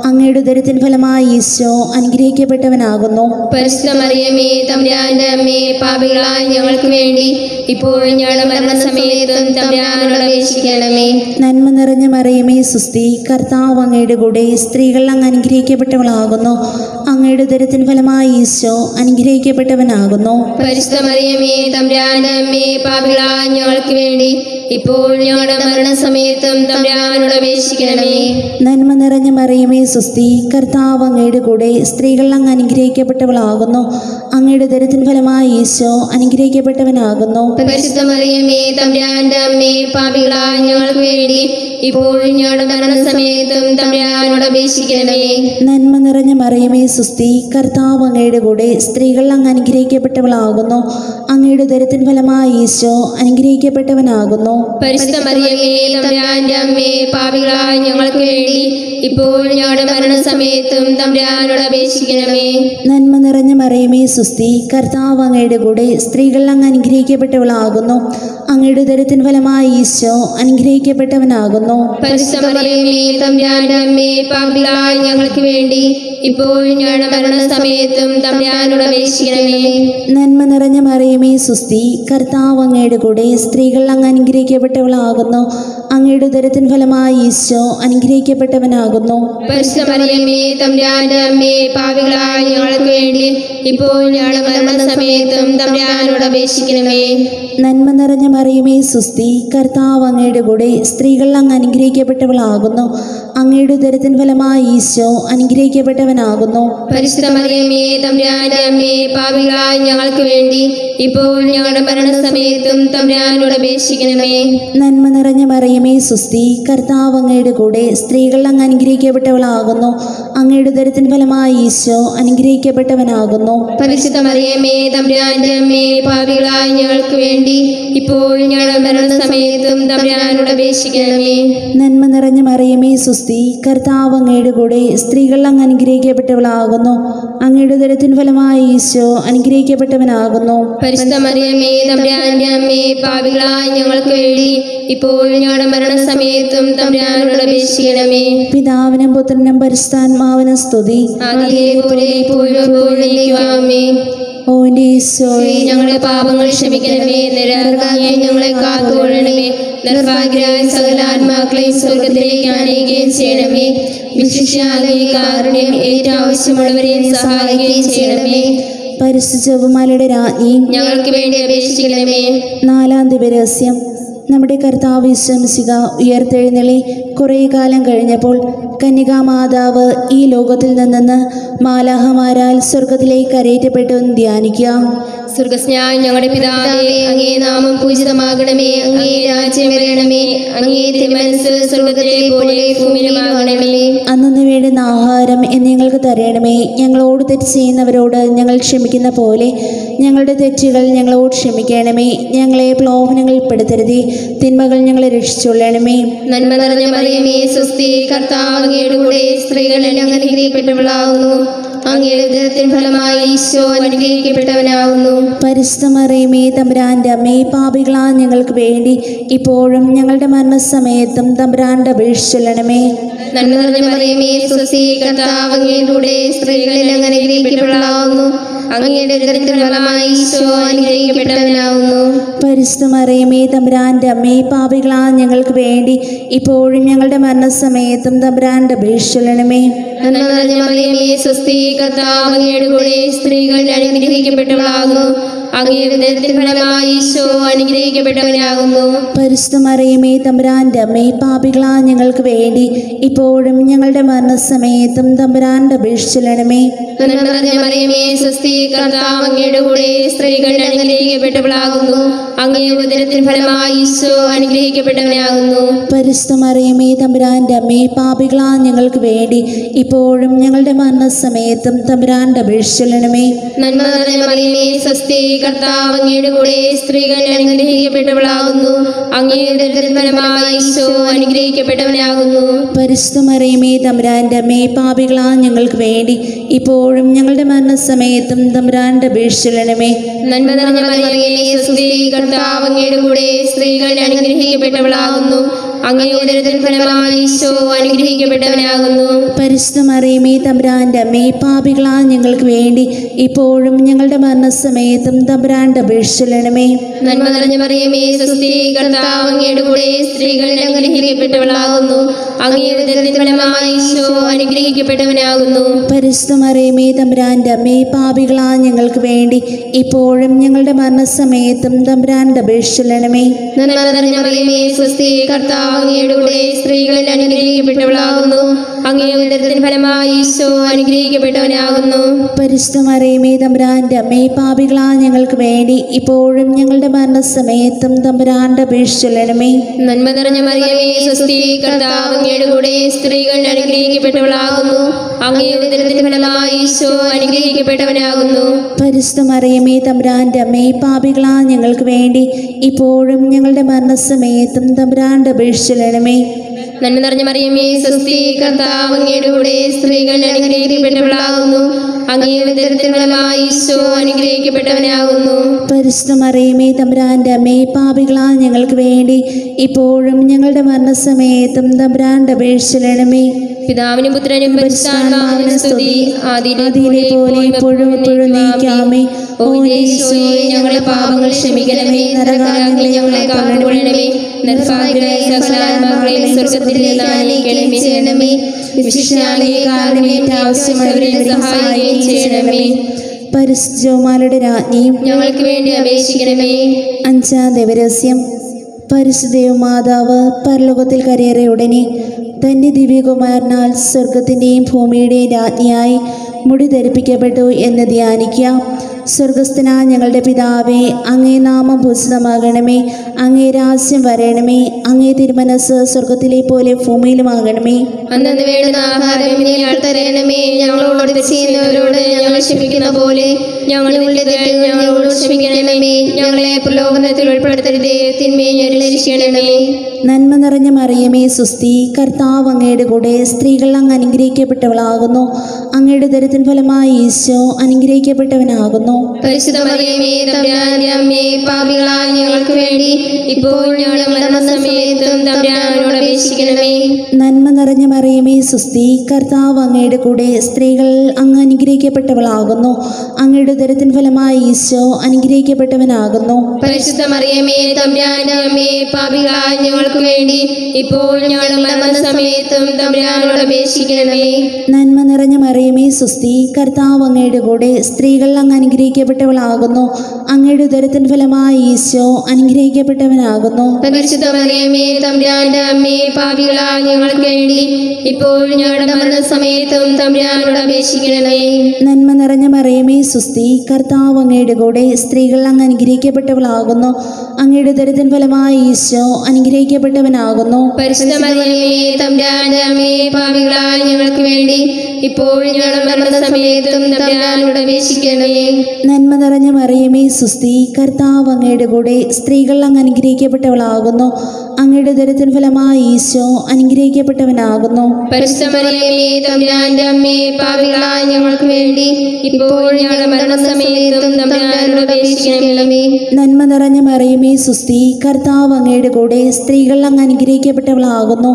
അങ്ങയുടെ ഉദരത്തിൻ ഫലമായി ഈശോ അനുഗ്രഹിക്കപ്പെട്ടവനാകുന്നു. പരിശുദ്ധ മറിയമേ തമ്പുരാന്റെ അമ്മേ, പാപികളായ ഞങ്ങൾക്ക് വേണ്ടി ഇപ്പോൾ ഞങ്ങളുടെ മരണസമയത്തും തമ്പുരാനോട് അപേക്ഷിക്കണമേ. നന്മ നിറഞ്ഞ മറിയമേ സുസ്തി, കർത്താവ് അങ്ങയുടെ കൂടെ സ്ത്രീകൾ അങ്ങ് അനുഗ്രഹിക്കപ്പെട്ടവളാകുന്നു. അങ്ങയുടെ ഉദരത്തിൻ ഫലമായി ഈശോ അനുഗ്രഹിക്കപ്പെട്ടവനാകുന്നു. പരിശുദ്ധ മറിയമേ തമ്പുരാന്റെ അമ്മേ, പാപികളായ ഞങ്ങൾക്ക് വേണ്ടി ഇപ്പോൾ ഞങ്ങളുടെ മരണസമയത്തും തമ്പുരാനോട് അപേക്ഷിക്കണമേ. നന്മ നിറഞ്ഞ മറിയമേ സുസ്തി, കർത്താവ് അങ്ങയുടെ കൂടെ സ്ത്രീകൾ അങ്ങ് അനുഗ്രഹിക്കപ്പെട്ടവളാകുന്നു. അങ്ങയുടെ ഉദരത്തിൻ ഫലമായി ഈശോ അനുഗ്രഹിക്കപ്പെട്ടവനാകുന്നു. പരിശുദ്ധ മറിയമേ തമ്പുരാന്റെ അമ്മേ, പാപികളായ ഞങ്ങൾക്ക് വേണ്ടി ഇപ്പോൾ ഞങ്ങളുടെ മരണസമയത്തും തമ്പുരാനോട് അപേക്ഷിക്കണമേ. നന്മ നിറഞ്ഞ മറിയമേ സുസ്തി, കർത്താവ് അങ്ങയുടെ കൂടെ സ്ത്രീകൾ അങ്ങ് അനുഗ്രഹിക്കപ്പെട്ടവളാകുന്നു. അങ്ങയുടെ ഉദരത്തിൻ ഫലമായി ഈശോ അനുഗ്രഹിക്കപ്പെട്ടവനാകുന്നു. പരിശുദ്ധ മറിയമേ തമ്പുരാന്റെ അമ്മേ, പാപികളായ ഞങ്ങൾക്ക് വേണ്ടി ഇപ്പോൾ ഞങ്ങളുടെ മരണസമയത്തും തമ്പുരാനോട് അപേക്ഷിക്കണമേ. നന്മ നിറഞ്ഞ മറിയമേ സുസ്തി, കർത്താവ് അങ്ങയുടെ കൂടെ സ്ത്രീകൾ അങ്ങ് അനുഗ്രഹിക്കപ്പെട്ടവളാകുന്നു. അങ്ങയുടെ ഉദരത്തിൻ ഫലമായി ഈശോ അനുഗ്രഹിക്കപ്പെട്ടവനാകുന്നു. പരിശുദ്ധ മറിയമേ തമ്പുരാന്റെ അമ്മേ, പാപികളായ ഞങ്ങൾക്ക് വേണ്ടി ഇപ്പോഴും ഞങ്ങളുടെ മരണസമയത്തും തമ്പുരാനോട് അപേക്ഷിക്കണമേ. നന്മ നിറഞ്ഞ മറിയമേ സുസ്തി, കർത്താവ് അങ്ങയുടെ കൂടെ, സ്ത്രീകൾ അങ്ങ് അനുഗ്രഹിക്കപ്പെട്ടവളാകുന്നു. അങ്ങയുടെ ഉദരത്തിൻ ഫലമായി ഈശോ അനുഗ്രഹിക്കപ്പെട്ടവനാകുന്നു. പരിശുദ്ധ മറിയമേ തമ്പുരാന്റെ അമ്മേ, പാപികളായ ഞങ്ങൾക്ക് വേണ്ടി ഇപ്പോഴും ഞങ്ങളുടെ മരണസമയത്തും തമ്പുരാനോട് അപേക്ഷിക്കണമേ. നന്മ നിറഞ്ഞ മറിയമേ സുസ്തി, കർത്താവ് അങ്ങയുടെ കൂടെ, സ്ത്രീകൾ അങ്ങ് അനുഗ്രഹിക്കപ്പെട്ടവളാകുന്നു. അങ്ങയുടെ ഉദരത്തിൻ ഫലമായി ഈശോ അനുഗ്രഹിക്കപ്പെട്ടവനാകുന്നു. പരിശുദ്ധ മറിയമേ തമ്പുരാന്റെ അമ്മേ, പാപികളായ ഞങ്ങൾക്ക് വേണ്ടി ഇപ്പോഴും ഞങ്ങളുടെ മരണസമയത്തും തമ്പുരാനോട് അപേക്ഷിക്കണമേ. നന്മ നിറഞ്ഞ മറിയമേ സുസ്തി, കർത്താവ് അങ്ങയുടെ കൂടെ, സ്ത്രീകൾ അങ്ങ് അനുഗ്രഹിക്കപ്പെട്ടവളാകുന്നു. അങ്ങയുടെ ഉദരത്തിൻ ഫലമായി ഈശോ അനുഗ്രഹിക്കപ്പെട്ടവനാകുന്നു. പരിശുദ്ധ മറിയമേ തമ്പുരാന്റെ അമ്മേ, പാപികളായ ഞങ്ങൾക്ക് വേണ്ടി ഇപ്പോഴും ഞങ്ങളുടെ മരണസമയത്തും തമ്പുരാനോട് അപേക്ഷിക്കണമേ. നന്മ നിറഞ്ഞ മറിയമേ സുസ്തി, കർത്താവ് അങ്ങയുടെ കൂടെ, സ്ത്രീകൾ അങ്ങ് അനുഗ്രഹിക്കപ്പെട്ടവളാകുന്നു. അങ്ങയുടെ ഉദരത്തിൻ ഫലമായി ഈശോ അനുഗ്രഹിക്കപ്പെട്ടവനാകുന്നു. പരിശുദ്ധ മറിയമേ തമ്പുരാന്റെ അമ്മേ, പാപികളായ ഞങ്ങൾക്ക് വേണ്ടി ഇപ്പോഴും ഞങ്ങളുടെ മരണസമയത്തും തമ്പുരാനോട് അപേക്ഷിക്കണമേ. പിതാവിനും പുത്രനും പരിശുദ്ധാത്മാവിനും സ്തുതി. ആദിയിലെ പോലെ ഇപ്പോഴും എപ്പോഴും ആമേൻ. ഓ എൻ്റെ ഈശോയെ, ഞങ്ങളുടെ പാപങ്ങൾ ക്ഷമിക്കണമേ. നിരാകാരം ഞങ്ങളെ കാത്തുകൊള്ളണമേ. നിർഭാഗ്യരായ സകല ആത്മാക്കളെയും സ്വർഗത്തിലേക്ക് ആനയിക്കുകയും ചെയ്യണമേ. വിശിഷ്യാലേ കാരുണ്യം ഏറ്റവും ആവശ്യമുള്ളവരെയും സഹായിക്കുകയും ചെയ്യണമേ. പരിശുദ്ധ ജപമാലയുടെ രാജ്ഞി, ഞങ്ങൾക്ക് വേണ്ടി അപേക്ഷിക്കണമേ. നാലാം ദിവരഹസ്യം. നമ്മുടെ കർത്താവ് ഈശോ മിശിഹാ ഉയർത്തെഴുന്നള്ളി കുറേ കാലം കഴിഞ്ഞപ്പോൾ കന്യകാമാതാവ് ഈ ലോകത്തിൽ നിന്ന് മാലാഹമാരാൽ സ്വർഗത്തിലേക്ക് കരയേറ്റപ്പെട്ടു എന്ന് ധ്യാനിക്കുക. സ്വർഗസ്നായ ഞങ്ങളുടെ പിതാവേ, അങ്ങേ നാമം പൂജിതമാകണമേ. അങ്ങേ രാജ്യം വരണമേ. അങ്ങേ തിരുമനസ്സ് സ്വർഗത്തിലെ പോലെ ഭൂമിയിലുമാകണമേ. അന്നു വേണ്ടുന്ന ആഹാരം എന്ന് ഞങ്ങൾക്ക് തരണമേ. ഞങ്ങളോട് തെറ്റ് ചെയ്യുന്നവരോട് ഞങ്ങൾ ക്ഷമിക്കുന്ന പോലെ ഞങ്ങളുടെ തെറ്റുകൾ ഞങ്ങളോട് ക്ഷമിക്കണമേ. ഞങ്ങളെ പ്രലോഭനങ്ങളിൽ പെടുത്തരുതേ, തിന്മകൾ ഞങ്ങളെ രക്ഷിച്ചുകൊള്ളണമേ. നന്മ നിറഞ്ഞ മറിയമേ സ്വസ്തി, കർത്താവ് അങ്ങയുടെ കൂടെ, സ്ത്രീകൾ അങ്ങ് അനുഗ്രഹിക്കപ്പെട്ടവളാകുന്നു. അങ്ങയുടെ ഉദരത്തിൻ ഫലമായി ഈശോ അനുഗ്രഹിക്കപ്പെട്ടവനാകുന്നു. പരിശുദ്ധ മറിയമേ തമ്പുരാന്റെ അമ്മേ, പാപികളാ ഞങ്ങൾക്ക് വേണ്ടി ഇപ്പോഴും ഞങ്ങളുടെ മരണസമയത്തും തമ്പുരാന്റെ അപേക്ഷിച്ചൊല്ലണമേ. നന്മ നിറഞ്ഞ മറിയമേ സ്വസ്തി, കർത്താവ് അങ്ങയുടെ കൂടെ, സ്ത്രീകൾ അങ്ങ് അനുഗ്രഹിക്കപ്പെട്ടവളാകുന്നു. അങ്ങയുടെ ഉദരത്തിൻ ഫലമായി ഈശോ അനുഗ്രഹിക്കപ്പെട്ടവനാകുന്നു. പരിശുദ്ധ മറിയമേ തമ്പുരാന്റെ അമ്മേ, പാപികളാ ഞങ്ങൾക്ക് വേണ്ടി ഇപ്പോഴും ഞങ്ങളുടെ മരണസമയത്തും തമ്പുരാന്റെ അപേക്ഷിച്ചൊല്ലണമേ. നന്മ നിറഞ്ഞ മറിയമേ സ്വസ്തി, കർത്താവ് അങ്ങയുടെ കൂടെ, സ്ത്രീകൾ അനുഗ്രഹിക്കപ്പെട്ടവളാകുന്നു. അങ്ങയുടെ ഉദരത്തിൻ ഫലമായി ഈശോ അനുഗ്രഹിക്കപ്പെട്ടവനാകുന്നു. പരിശുദ്ധ മറിയമേ തമ്പുരാന്റെ അമ്മേ, പാപികളാ ഞങ്ങൾക്ക് വേണ്ടി ഇപ്പോഴും ഞങ്ങളുടെ മരണസമയത്തും തമ്പുരാന്റെ അപേക്ഷിച്ചൊല്ലണമേ. നന്മ നിറഞ്ഞ മറിയമേ സ്വസ്തി, കർത്താവ് അങ്ങയുടെ കൂടെ, സ്ത്രീകൾ അനുഗ്രഹിക്കപ്പെട്ടവളാകുന്നു. അങ്ങയുടെ ഉദരത്തിൻ ഫലമായി ഈശോ അനുഗ്രഹിക്കപ്പെട്ടവനാകുന്നു. പരിശുദ്ധ മറിയമേ തമ്പുരാന്റെ അമ്മേ, പാപികളാ ഞങ്ങൾക്ക് വേണ്ടി ഇപ്പോഴും ഞങ്ങളുടെ മരണസമയത്തും തമ്പുരാന്റെ അപേക്ഷിച്ചൊല്ലണമേ. നന്മ നിറഞ്ഞ മറിയമേ സ്വസ്തി, കർത്താവ് അങ്ങയുടെ കൂടെ, സ്ത്രീകൾ അനുഗ്രഹിക്കപ്പെട്ടവളാകുന്നു. അങ്ങയുടെ ഉദരത്തിൻ ഫലമായി ഈശോ അനുഗ്രഹിക്കപ്പെട്ടവനാകുന്നു. പരിശുദ്ധ മറിയമേ തമ്പുരാന്റെ അമ്മേ, പാപികളാ ഞങ്ങൾക്ക് വേണ്ടി ഇപ്പോഴും ഞങ്ങളുടെ മരണസമയത്തും തമ്പുരാന്റെ അപേക്ഷിച്ചൊല്ലണമേ. നന്മ നിറഞ്ഞ മറിയമേ സ്വസ്തി, കർത്താവ് അങ്ങയുടെ കൂടെ, സ്ത്രീകൾ അനുഗ്രഹിക്കപ്പെട്ടവളാകുന്നു. അങ്ങയുടെ ഉദരത്തിൻ ഫലമായി ഈശോ അനുഗ്രഹിക്കപ്പെട്ടവനാകുന്നു. പരിശുദ്ധ മറിയമേ തമ്പുരാന്റെ അമ്മേ, പാപികളാ ഞങ്ങൾക്ക് വേണ്ടി ഇപ്പോഴും ഞങ്ങളുടെ മരണസമയത്തും തമ്പുരാന്റെ അപേക്ഷിച്ചൊല്ലണമേ. നന്മ നിറഞ്ഞ മറിയമേ സ്വസ്തി, കർത്താവ് അങ്ങയുടെ കൂടെ, സ്ത്രീകൾ അനുഗ്രഹിക്കപ്പെട്ടവളാകുന്നു. അങ്ങയുടെ ഉദരത്തിൻ ഫലമായി ഈശോ അനുഗ്രഹിക്കപ്പെട്ടവനാകുന്നു. പരിശുദ്ധ മറിയമേ തമ്പുരാന്റെ അമ്മേ, പാപികളാ ഞങ്ങൾക്ക് വേണ്ടി ഇപ്പോഴും ഞങ്ങളുടെ മരണസമയത്തും തമ്പുരാന്റെ അപേക്ഷിച്ചൊല്ലണമേ. നന്മ നിറഞ്ഞ മറിയമേ സ്വസ്തി, കർത്താവ് അങ്ങയുടെ കൂടെ, സ്ത്രീകൾ അനുഗ്രഹിക്കപ്പെട്ടവളാകുന്നു. അങ്ങയുടെ ഉദരത്തിൻ ഫലമായി ഈശോ അനുഗ്രഹിക്കപ്പെട്ടവനാകുന്നു. പരിശുദ്ധ മറിയമേ തമ്പുരാന്റെ അമ്മേ, പാപികളാ ഞങ്ങൾക്ക് വേണ്ടി ഇപ്പോഴും ഞങ്ങളുടെ മരണസമയത്തും തമ്പുരാന്റെ അപേക്ഷിച്ചൊല്ലണമേ. നന്മ നിറഞ്ഞ മറിയമേ സ്വസ്തി, കർത്താവ് അങ്ങയുടെ കൂടെ, സ്ത്രീകൾ അനുഗ്രഹിക്കപ്പെട്ടവളാകുന്നു. അങ്ങയുടെ ഉദരത്തിൻ ഫലമായി ഈശോ അനുഗ്രഹിക്കപ്പെട്ടവനാകുന്നു. പരിശുദ്ധ മറിയമേ തമ്പുരാന്റെ അമ്മേ, പാപികളാ ഞങ്ങൾക്ക് വേണ്ടി ഇപ്പോഴും ഞങ്ങളുടെ മരണസമയത്തും തമ്പുരാന്റെ അപേക്ഷിച്ചൊല്ലണമേ. നന്മ നിറഞ്ഞ മറിയമേ സ്വസ്തി, കർത്താവ് അങ്ങയുടെ കൂടെ സ്ത്രീകൾ അനുഗ്രഹിക്കപ്പെട്ടവളാകുന്നു. അങ്ങയുടെ ഉദരത്തിൻ ഫലമായി ഈശോ അനുഗ്രഹിക്കപ്പെട്ടവനാകുന്നു. പരിശുദ്ധ മറിയമേ തമ്പുരാന്റെ അമ്മേ, പാപികളായ ഞങ്ങൾക്ക് വേണ്ടി ഇപ്പോഴും ഞങ്ങളുടെ മരണസമയത്തും തമ്പുരാന്റെ അപേക്ഷിക്കണമേ. പിതാവിനും പുത്രനും പരിശുദ്ധാത്മാവിനും സ്തുതി, ആദിയിലെ പോലെ ഇപ്പോഴും എപ്പോഴും നീക്കാമേ. ഓ ഈശോയെ, ഞങ്ങളുടെ പാപങ്ങൾ ക്ഷമിക്കണമേ, നരകാഗ്നിയിൽ ഞങ്ങളെ കാത്തുകൊള്ളണമേ, നിർഭാഗ്യരായ സകലാത്മാക്കളെയും സ്വർഗ്ഗത്തിൽ ആനയിക്കണമേ ചെയ്യണമേ, വിശിഷ്യാലയെ കാരണമേറ്റ ആവശ്യമുള്ളവരെ സഹായിക്കുകയും ചെയ്യണമേ. പരിശുദ്ധ ജപമാലയുടെ രാജ്ഞിയും ഞങ്ങൾക്ക് വേണ്ടി അപേക്ഷിക്കണമേ. അഞ്ചാം ദേവരഹസ്യം. പരിശുദ്ധ മാതാവ് പരലോകത്തിൽ കരയേറിയ ഉടനെ തൻ്റെ ദിവ്യകുമാരനാൽ സ്വർഗത്തിൻ്റെയും ഭൂമിയുടെയും രാജ്ഞിയായി മുടി ധരിപ്പിക്കപ്പെട്ടു എന്ന് ധ്യാനിക്കുക. സ്വർഗസ്ഥനായ ഞങ്ങളുടെ പിതാവേ, അങ്ങേ നാമം പൂജിതമാകണമേ, അങ്ങേ രാജ്യം വരണമേ, അങ്ങേ തിരുമനസ് സ്വർഗത്തിലെ പോലെ ഭൂമിയിലുമാകണമേ. അന്നു വേണ്ടുന്ന ആഹാരം ഞങ്ങൾക്ക് തരണമേ. ഞങ്ങളോട് തെറ്റ് ചെയ്യുന്നവരോട് ഞങ്ങൾ ക്ഷമിക്കുന്ന പോലെ ഞങ്ങളുടെ തെറ്റുകൾ ഞങ്ങളോട് ക്ഷമിക്കണമേ. ഞങ്ങളെ പ്രലോഭനത്തിൽ ഉൾപ്പെടുത്തരുതേ, തിന്മയെ ഞങ്ങളെ രക്ഷിക്കണമേ. നന്മ നിറഞ്ഞ മറിയമേ സുസ്തി, കർത്താവ് അങ്ങയുടെ കൂടെ സ്ത്രീകൾ അങ്ങ് അനുഗ്രഹിക്കപ്പെട്ടവളാകുന്നു. അങ്ങയുടെ ഉദരത്തിൻ ഫലമായി ഈശോ അനുഗ്രഹിക്കപ്പെട്ടവനാകുന്നു. പരിശുദ്ധ മറിയമേ തമ്പുരാന്റെ അമ്മേ, പാപികളായ ഞങ്ങൾക്ക് വേണ്ടി ഇപ്പോൾ ഞങ്ങളുടെ മരണസമയത്തും തമ്പുരാനോട് അപേക്ഷിക്കണമേ. നന്മ നിറഞ്ഞ മറിയമേ സുസ്തി, കർത്താവ് അങ്ങയുടെ കൂടെ സ്ത്രീകൾ അങ്ങ് അനുഗ്രഹിക്കപ്പെട്ടവളാകുന്നു. അങ്ങയുടെ ഉദരത്തിൻ ഫലമായി ഈശോ അനുഗ്രഹിക്കപ്പെട്ടവനാകുന്നു. പരിശുദ്ധ മറിയമേ തമ്പുരാന്റെ അമ്മേ, പാപികളായ ഞങ്ങൾക്ക് വേണ്ടി ഇപ്പോൾ ഞങ്ങളുടെ മരണസമയത്തും തമ്പുരാനോട് അപേക്ഷിക്കണമേ. നന്മ നിറഞ്ഞ മറിയമേ സുസ്തി, കർത്താവ് അങ്ങയുടെ കൂടെ സ്ത്രീകൾ അങ്ങ് അനുഗ്രഹിക്കപ്പെട്ടവളാകുന്നു. അങ്ങയുടെ ഉദരത്തിൻ ഫലമായി ഈശോ അനുഗ്രഹിക്കപ്പെട്ടവനാകുന്നു. പരിശുദ്ധ മറിയമേ തമ്പുരാന്റെ അമ്മേ, പാപികളായ ഞങ്ങൾക്ക് വേണ്ടി ഇപ്പോൾ ഞങ്ങളുടെ മരണസമയത്തും തമ്പുരാനോട് അപേക്ഷിക്കണമേ. നന്മ നിറഞ്ഞ മറിയമേ സുസ്തി, കർത്താവ് അങ്ങയുടെ കൂടെ സ്ത്രീകൾ അങ്ങ് അനുഗ്രഹിക്കപ്പെട്ടവളാകുന്നു. അങ്ങയുടെ ഉദരത്തിൻ ഫലമായി ഈശോ അനുഗ്രഹിക്കപ്പെട്ടവനാകുന്നു. പരിശുദ്ധ മറിയമേ തമ്പുരാന്റെ അമ്മേ, പാപികളായ ഞങ്ങൾക്ക് വേണ്ടി ഇപ്പോൾ ഞങ്ങളുടെ മരണസമയത്തും തമ്പുരാനോട് അപേക്ഷിക്കണമേ. നന്മ നിറഞ്ഞ മറിയമേ സുസ്തി, കർത്താവ് അങ്ങയുടെ കൂടെ സ്ത്രീകൾ അങ്ങ് അനുഗ്രഹിക്കപ്പെട്ടവളാകുന്നു. അങ്ങയുടെ ഉദരത്തിൻ ഫലമായി ഈശോ അനുഗ്രഹിക്കപ്പെട്ടവനാകുന്നു. പരിശുദ്ധ മറിയമേ തമ്പുരാന്റെ അമ്മേ, പാപികളായ ഞങ്ങൾക്ക് വേണ്ടി ഇപ്പോൾ ഞങ്ങളുടെ മരണസമയത്തും തമ്പുരാനോട് അപേക്ഷിക്കണമേ. നന്മ നിറഞ്ഞ മറിയമേ സുസ്തി, കർത്താവ് അങ്ങയുടെ കൂടെ സ്ത്രീകൾ അങ്ങ് അനുഗ്രഹിക്കപ്പെട്ടവളാകുന്നു.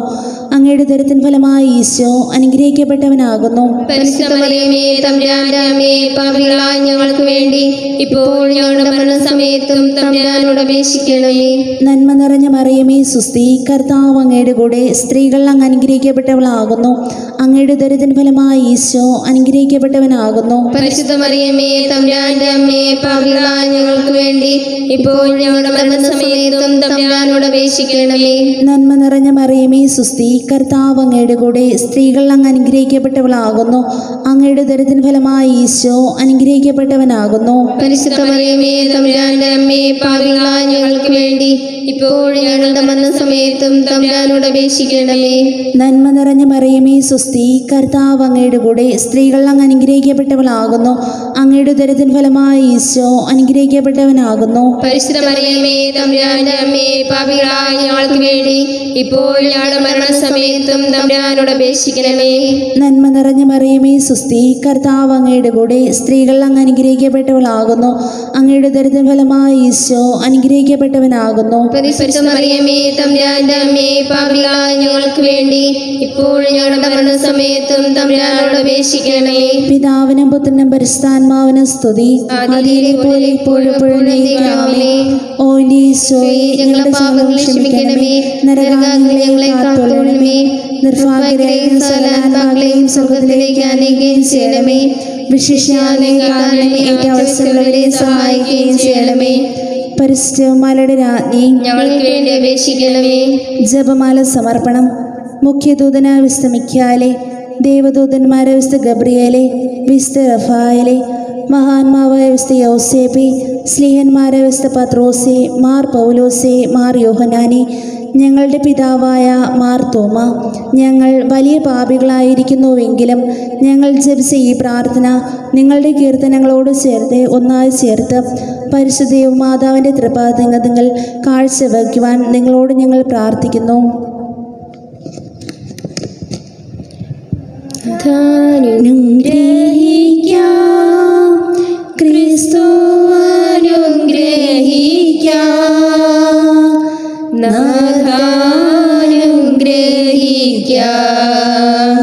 അങ്ങയുടെ ഉദരത്തിൻ ഫലമായി ഈശോ അനുഗ്രഹിക്കപ്പെട്ടവനാകുന്നു. പരിശുദ്ധ മറിയമേ തമ്പുരാന്റെ അമ്മേ, പാപികളായ ഞങ്ങൾക്ക് വേണ്ടി ഇപ്പോൾ ഞങ്ങളുടെ മരണസമയത്തും തമ്പുരാനോട് അപേക്ഷിക്കണമേ. നന്മ നിറഞ്ഞ മറിയമേ സുസ്തി, കർത്താവ് അങ്ങയുടെ കൂടെ സ്ത്രീകൾ അങ്ങ് അനുഗ്രഹിക്കപ്പെട്ടവളാകുന്നു. അങ്ങയുടെ ഉദരത്തിൻ ഫലമായി ഈശോ അനുഗ്രഹിക്കപ്പെട്ടവനാകുന്നു. പരിശുദ്ധ മറിയമേ തമ്പുരാന്റെ അമ്മേ, പാപികളായ ഞങ്ങൾക്ക് വേണ്ടി ഇപ്പോൾ ഞങ്ങളുടെ മരണസമയത്തും തമ്പുരാനോട് അപേക്ഷിക്കണമേ. നന്മ നിറഞ്ഞ മറിയമേ സുസ്തി, കർത്താവ് അങ്ങയുടെ കൂടെ സ്ത്രീകൾ അങ്ങ് അനുഗ്രഹിക്കപ്പെട്ടവളാകുന്നു. അങ്ങയുടെ ഉദരത്തിൻ ഫലമായി ഈശോ അനുഗ്രഹിക്കപ്പെട്ടവനാകുന്നു. പരിശുദ്ധ മറിയമേ തമ്പുരാന്റെ അമ്മേ, പാപികളായ ഞങ്ങൾക്ക് വേണ്ടി ഇപ്പോൾ ഞങ്ങളുടെ മരണസമയത്തും തമ്പുരാനോട് അപേക്ഷിക്കണമേ. നന്മ നിറഞ്ഞ മറിയമേ സുസ്തി, കർത്താവ് അങ്ങയുടെ കൂടെ സ്ത്രീകൾ അങ്ങ് അനുഗ്രഹിക്കപ്പെട്ടവളാകുന്നു. അങ്ങയുടെ ഉദരത്തിൻ ഫലമായി ഈശോ അനുഗ്രഹിക്കപ്പെട്ടവനാകുന്നു. പരിശുദ്ധ മറിയമേ തമ്പുരാന്റെ അമ്മേ, പാപികളായ ഞങ്ങൾക്ക് വേണ്ടി ഇപ്പോൾ ഞങ്ങളുടെ മരണസമയത്തും തമ്പുരാനോട് അപേക്ഷിക്കണമേ. നന്മ നിറഞ്ഞ മറിയമേ സുസ്തി, കർത്താവ് അങ്ങയുടെ കൂടെ സ്ത്രീകൾ അങ്ങ് അനുഗ്രഹിക്കപ്പെട്ടവളാകുന്നു. അങ്ങയുടെ ഉദരത്തിൻ ഫലമായി ഈശോ അനുഗ്രഹിക്കപ്പെട്ടവനാകുന്നു. പരിശുദ്ധ മറിയമേ തമ്പുരാന്റെ അമ്മേ, പാപികളായ ഞങ്ങൾക്ക് വേണ്ടി ഇപ്പോൾ ഞങ്ങളുടെ മരണസമയത്തും തമ്പുരാനോട് അപേക്ഷിക്കണമേ. പിതാവിനും പുത്രനും പരിശുദ്ധാത്മാവിനും സ്തുതി, ആദിയിലെ പോലെ ഇപ്പോഴും എപ്പോഴും എന്നേക്കുമാമേ. ഓ എൻ്റെ ഈശോയെ, ഞങ്ങളുടെ പാപങ്ങൾ ക്ഷമിക്കണമേ, നരകാഗ്നിയിൽ ഞങ്ങളെ കാത്തുകൊള്ളണമേ, നിർഭാഗ്യരായ സകലാത്മാക്കളെയും സ്വർഗ്ഗത്തിലേക്ക് ആനയിക്കുകയും ചെയ്യണമേ, വിശിഷ്യാലയം കാരണമേ ഏറ്റവും അവസരമുള്ളവരെ സഹായിക്കുകയും ചെയ്യണമേ. പരിശുദ്ധ ജപമാലയുടെ രാജ്ഞി, ഞങ്ങൾക്ക് വേണ്ടി അപേക്ഷിക്കണമേ. ജപമാല സമർപ്പണം. മുഖ്യദൂതനായ വിശുദ്ധ മിഖായേലേ, ദേവദൂതന്മാരെ വിശുദ്ധ ഗബ്രിയേലേ, വിശുദ്ധ റഫായേലേ, മഹാന്മാവായ വിശുദ്ധ യൗസേപ്പേ, സ്ലീഹന്മാരെ വിശുദ്ധ പത്രോസേ, മാർ പൗലോസേ, മാർ യോഹന്നാനേ, ഞങ്ങളുടെ പിതാവായ മാർ തോമ, ഞങ്ങൾ വലിയ പാപികളായിരിക്കുന്നുവെങ്കിലും ഞങ്ങൾ ജപിച്ച ഈ പ്രാർത്ഥന നിങ്ങളുടെ കീർത്തനങ്ങളോട് ചേർത്ത് ഒന്നായി ചേർത്ത് പരിശുദ്ധ മാതാവിൻ്റെ തൃപാദങ്ങൾ കാഴ്ചവയ്ക്കുവാൻ നിങ്ങളോട് ഞങ്ങൾ പ്രാർത്ഥിക്കുന്നു. അനുഗ്രഹിക്കാം ക്രിസ്തു അനുഗ്രഹിക്കാം നാഥാനുഗ്രഹിക്കാം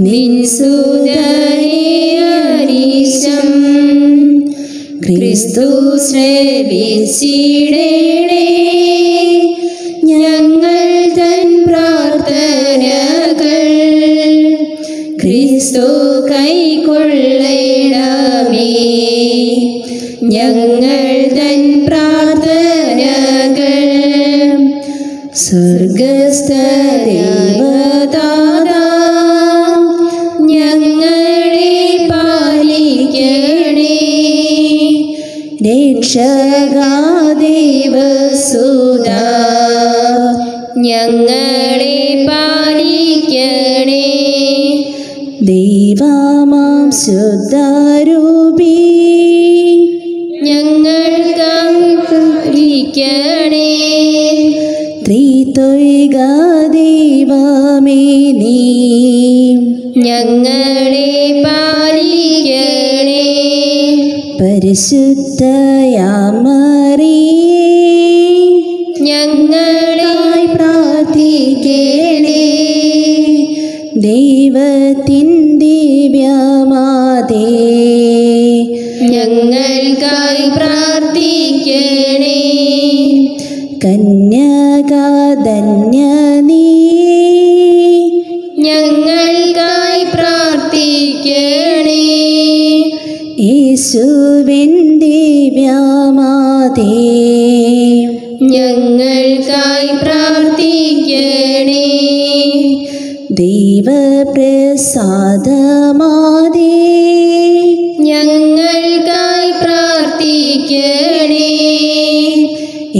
നിൻ സുതനെ അനീശം ക്രിസ്തു ശ്രവിച്ചിടണേ ഞങ്ങൾ തൻ പ്രാർത്ഥനകൾ ക്രിസ്തു കൈക്കൊള്ളണമേ ഞങ്ങൾ തൻ പ്രാർത്ഥനകൾ സ്വർഗസ്ഥ ദേവതാതാ ഞങ്ങളെ പാലിക്കണേ രക്ഷകാ ദേവസുതാ ഞങ്ങളെ പാലിക്കണേ ദൈവമാം ശുദ്ധരൂപി ഞങ്ങൾക്കായി പാലിക്കണേ ത്രിത്വൈക ദൈവമേ നീ ഞങ്ങളെ പാലിക്കണേ പരിശുദ്ധയാമറിയേ ഞങ്ങളായി പ്രാർത്ഥിക്കണേ ദൈവത്തിൻ ദിവ്യമാതേ ഞങ്ങൾക്കായി പ്രാർത്ഥിക്കണേ കന്യകാധന്യ നീ ഞങ്ങൾക്കായി പ്രാർത്ഥിക്കണേ യേശുവിൻ ദിവ്യമാതേ ഞങ്ങൾക്കായി പ്രാർത്ഥിക്കണേ ദൈവപ്രസാദമാതേ ഞങ്ങൾക്കായി പ്രാർത്ഥിക്കണേ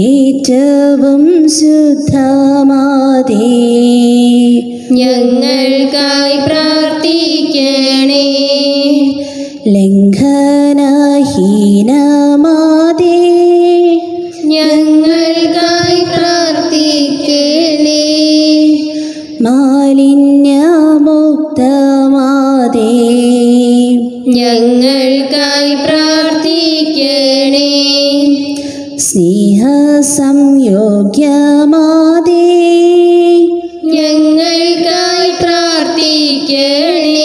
ഏറ്റവും ശുദ്ധമാതേ ഞങ്ങൾക്കായി പ്രാർത്ഥിക്കണേ ലംഘനഹീനമാതേ ഞങ്ങൾക്കായി പ്രാർത്ഥിക്കണേ മാലിന്യമുക്തമാതേ ഞങ്ങൾക്കായി പ്രാർത്ഥിക്കണേ സ്നേഹസംയോഗ്യമാതേ ഞങ്ങൾക്കായി പ്രാർത്ഥിക്കണേ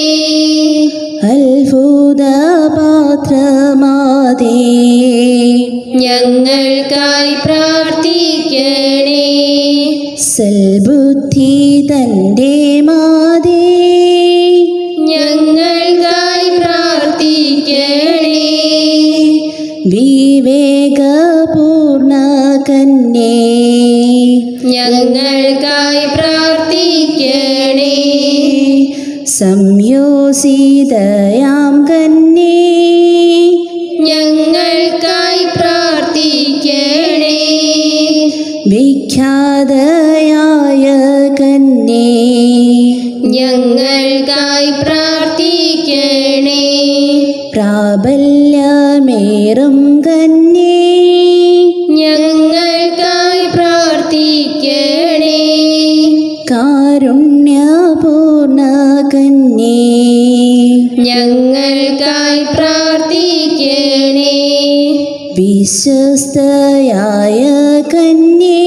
അത്ഭുതപാത്രമാതേ ഞങ്ങൾക്കായി പ്രാർത്ഥിക്കണേ സൽബുദ്ധി തൻ്റെ മാതേ ഞങ്ങൾക്കായി പ്രാർത്ഥിക്കണേ വിവേകപൂർണ കന്യേ ഞങ്ങൾക്കായി പ്രാർത്ഥിക്കണേ സംയോസിതയാം കന്യേ ഞങ്ങൾക്കായി പ്രാർത്ഥിക്കണേ വിഖ്യാതയായ കന്യേ ഞങ്ങൾക്കായി പ്രാർത്ഥിക്കണേ പ്രാബല്യമേറും കന്യേ ഞങ്ങൾക്കായി പ്രാർത്ഥിക്കണേ കാരുണ്യപൂർണ കന്യേ ഞങ്ങൾക്കായി പ്രാർത്ഥിക്കണേ വിശ്വസ്തയായ കന്യേ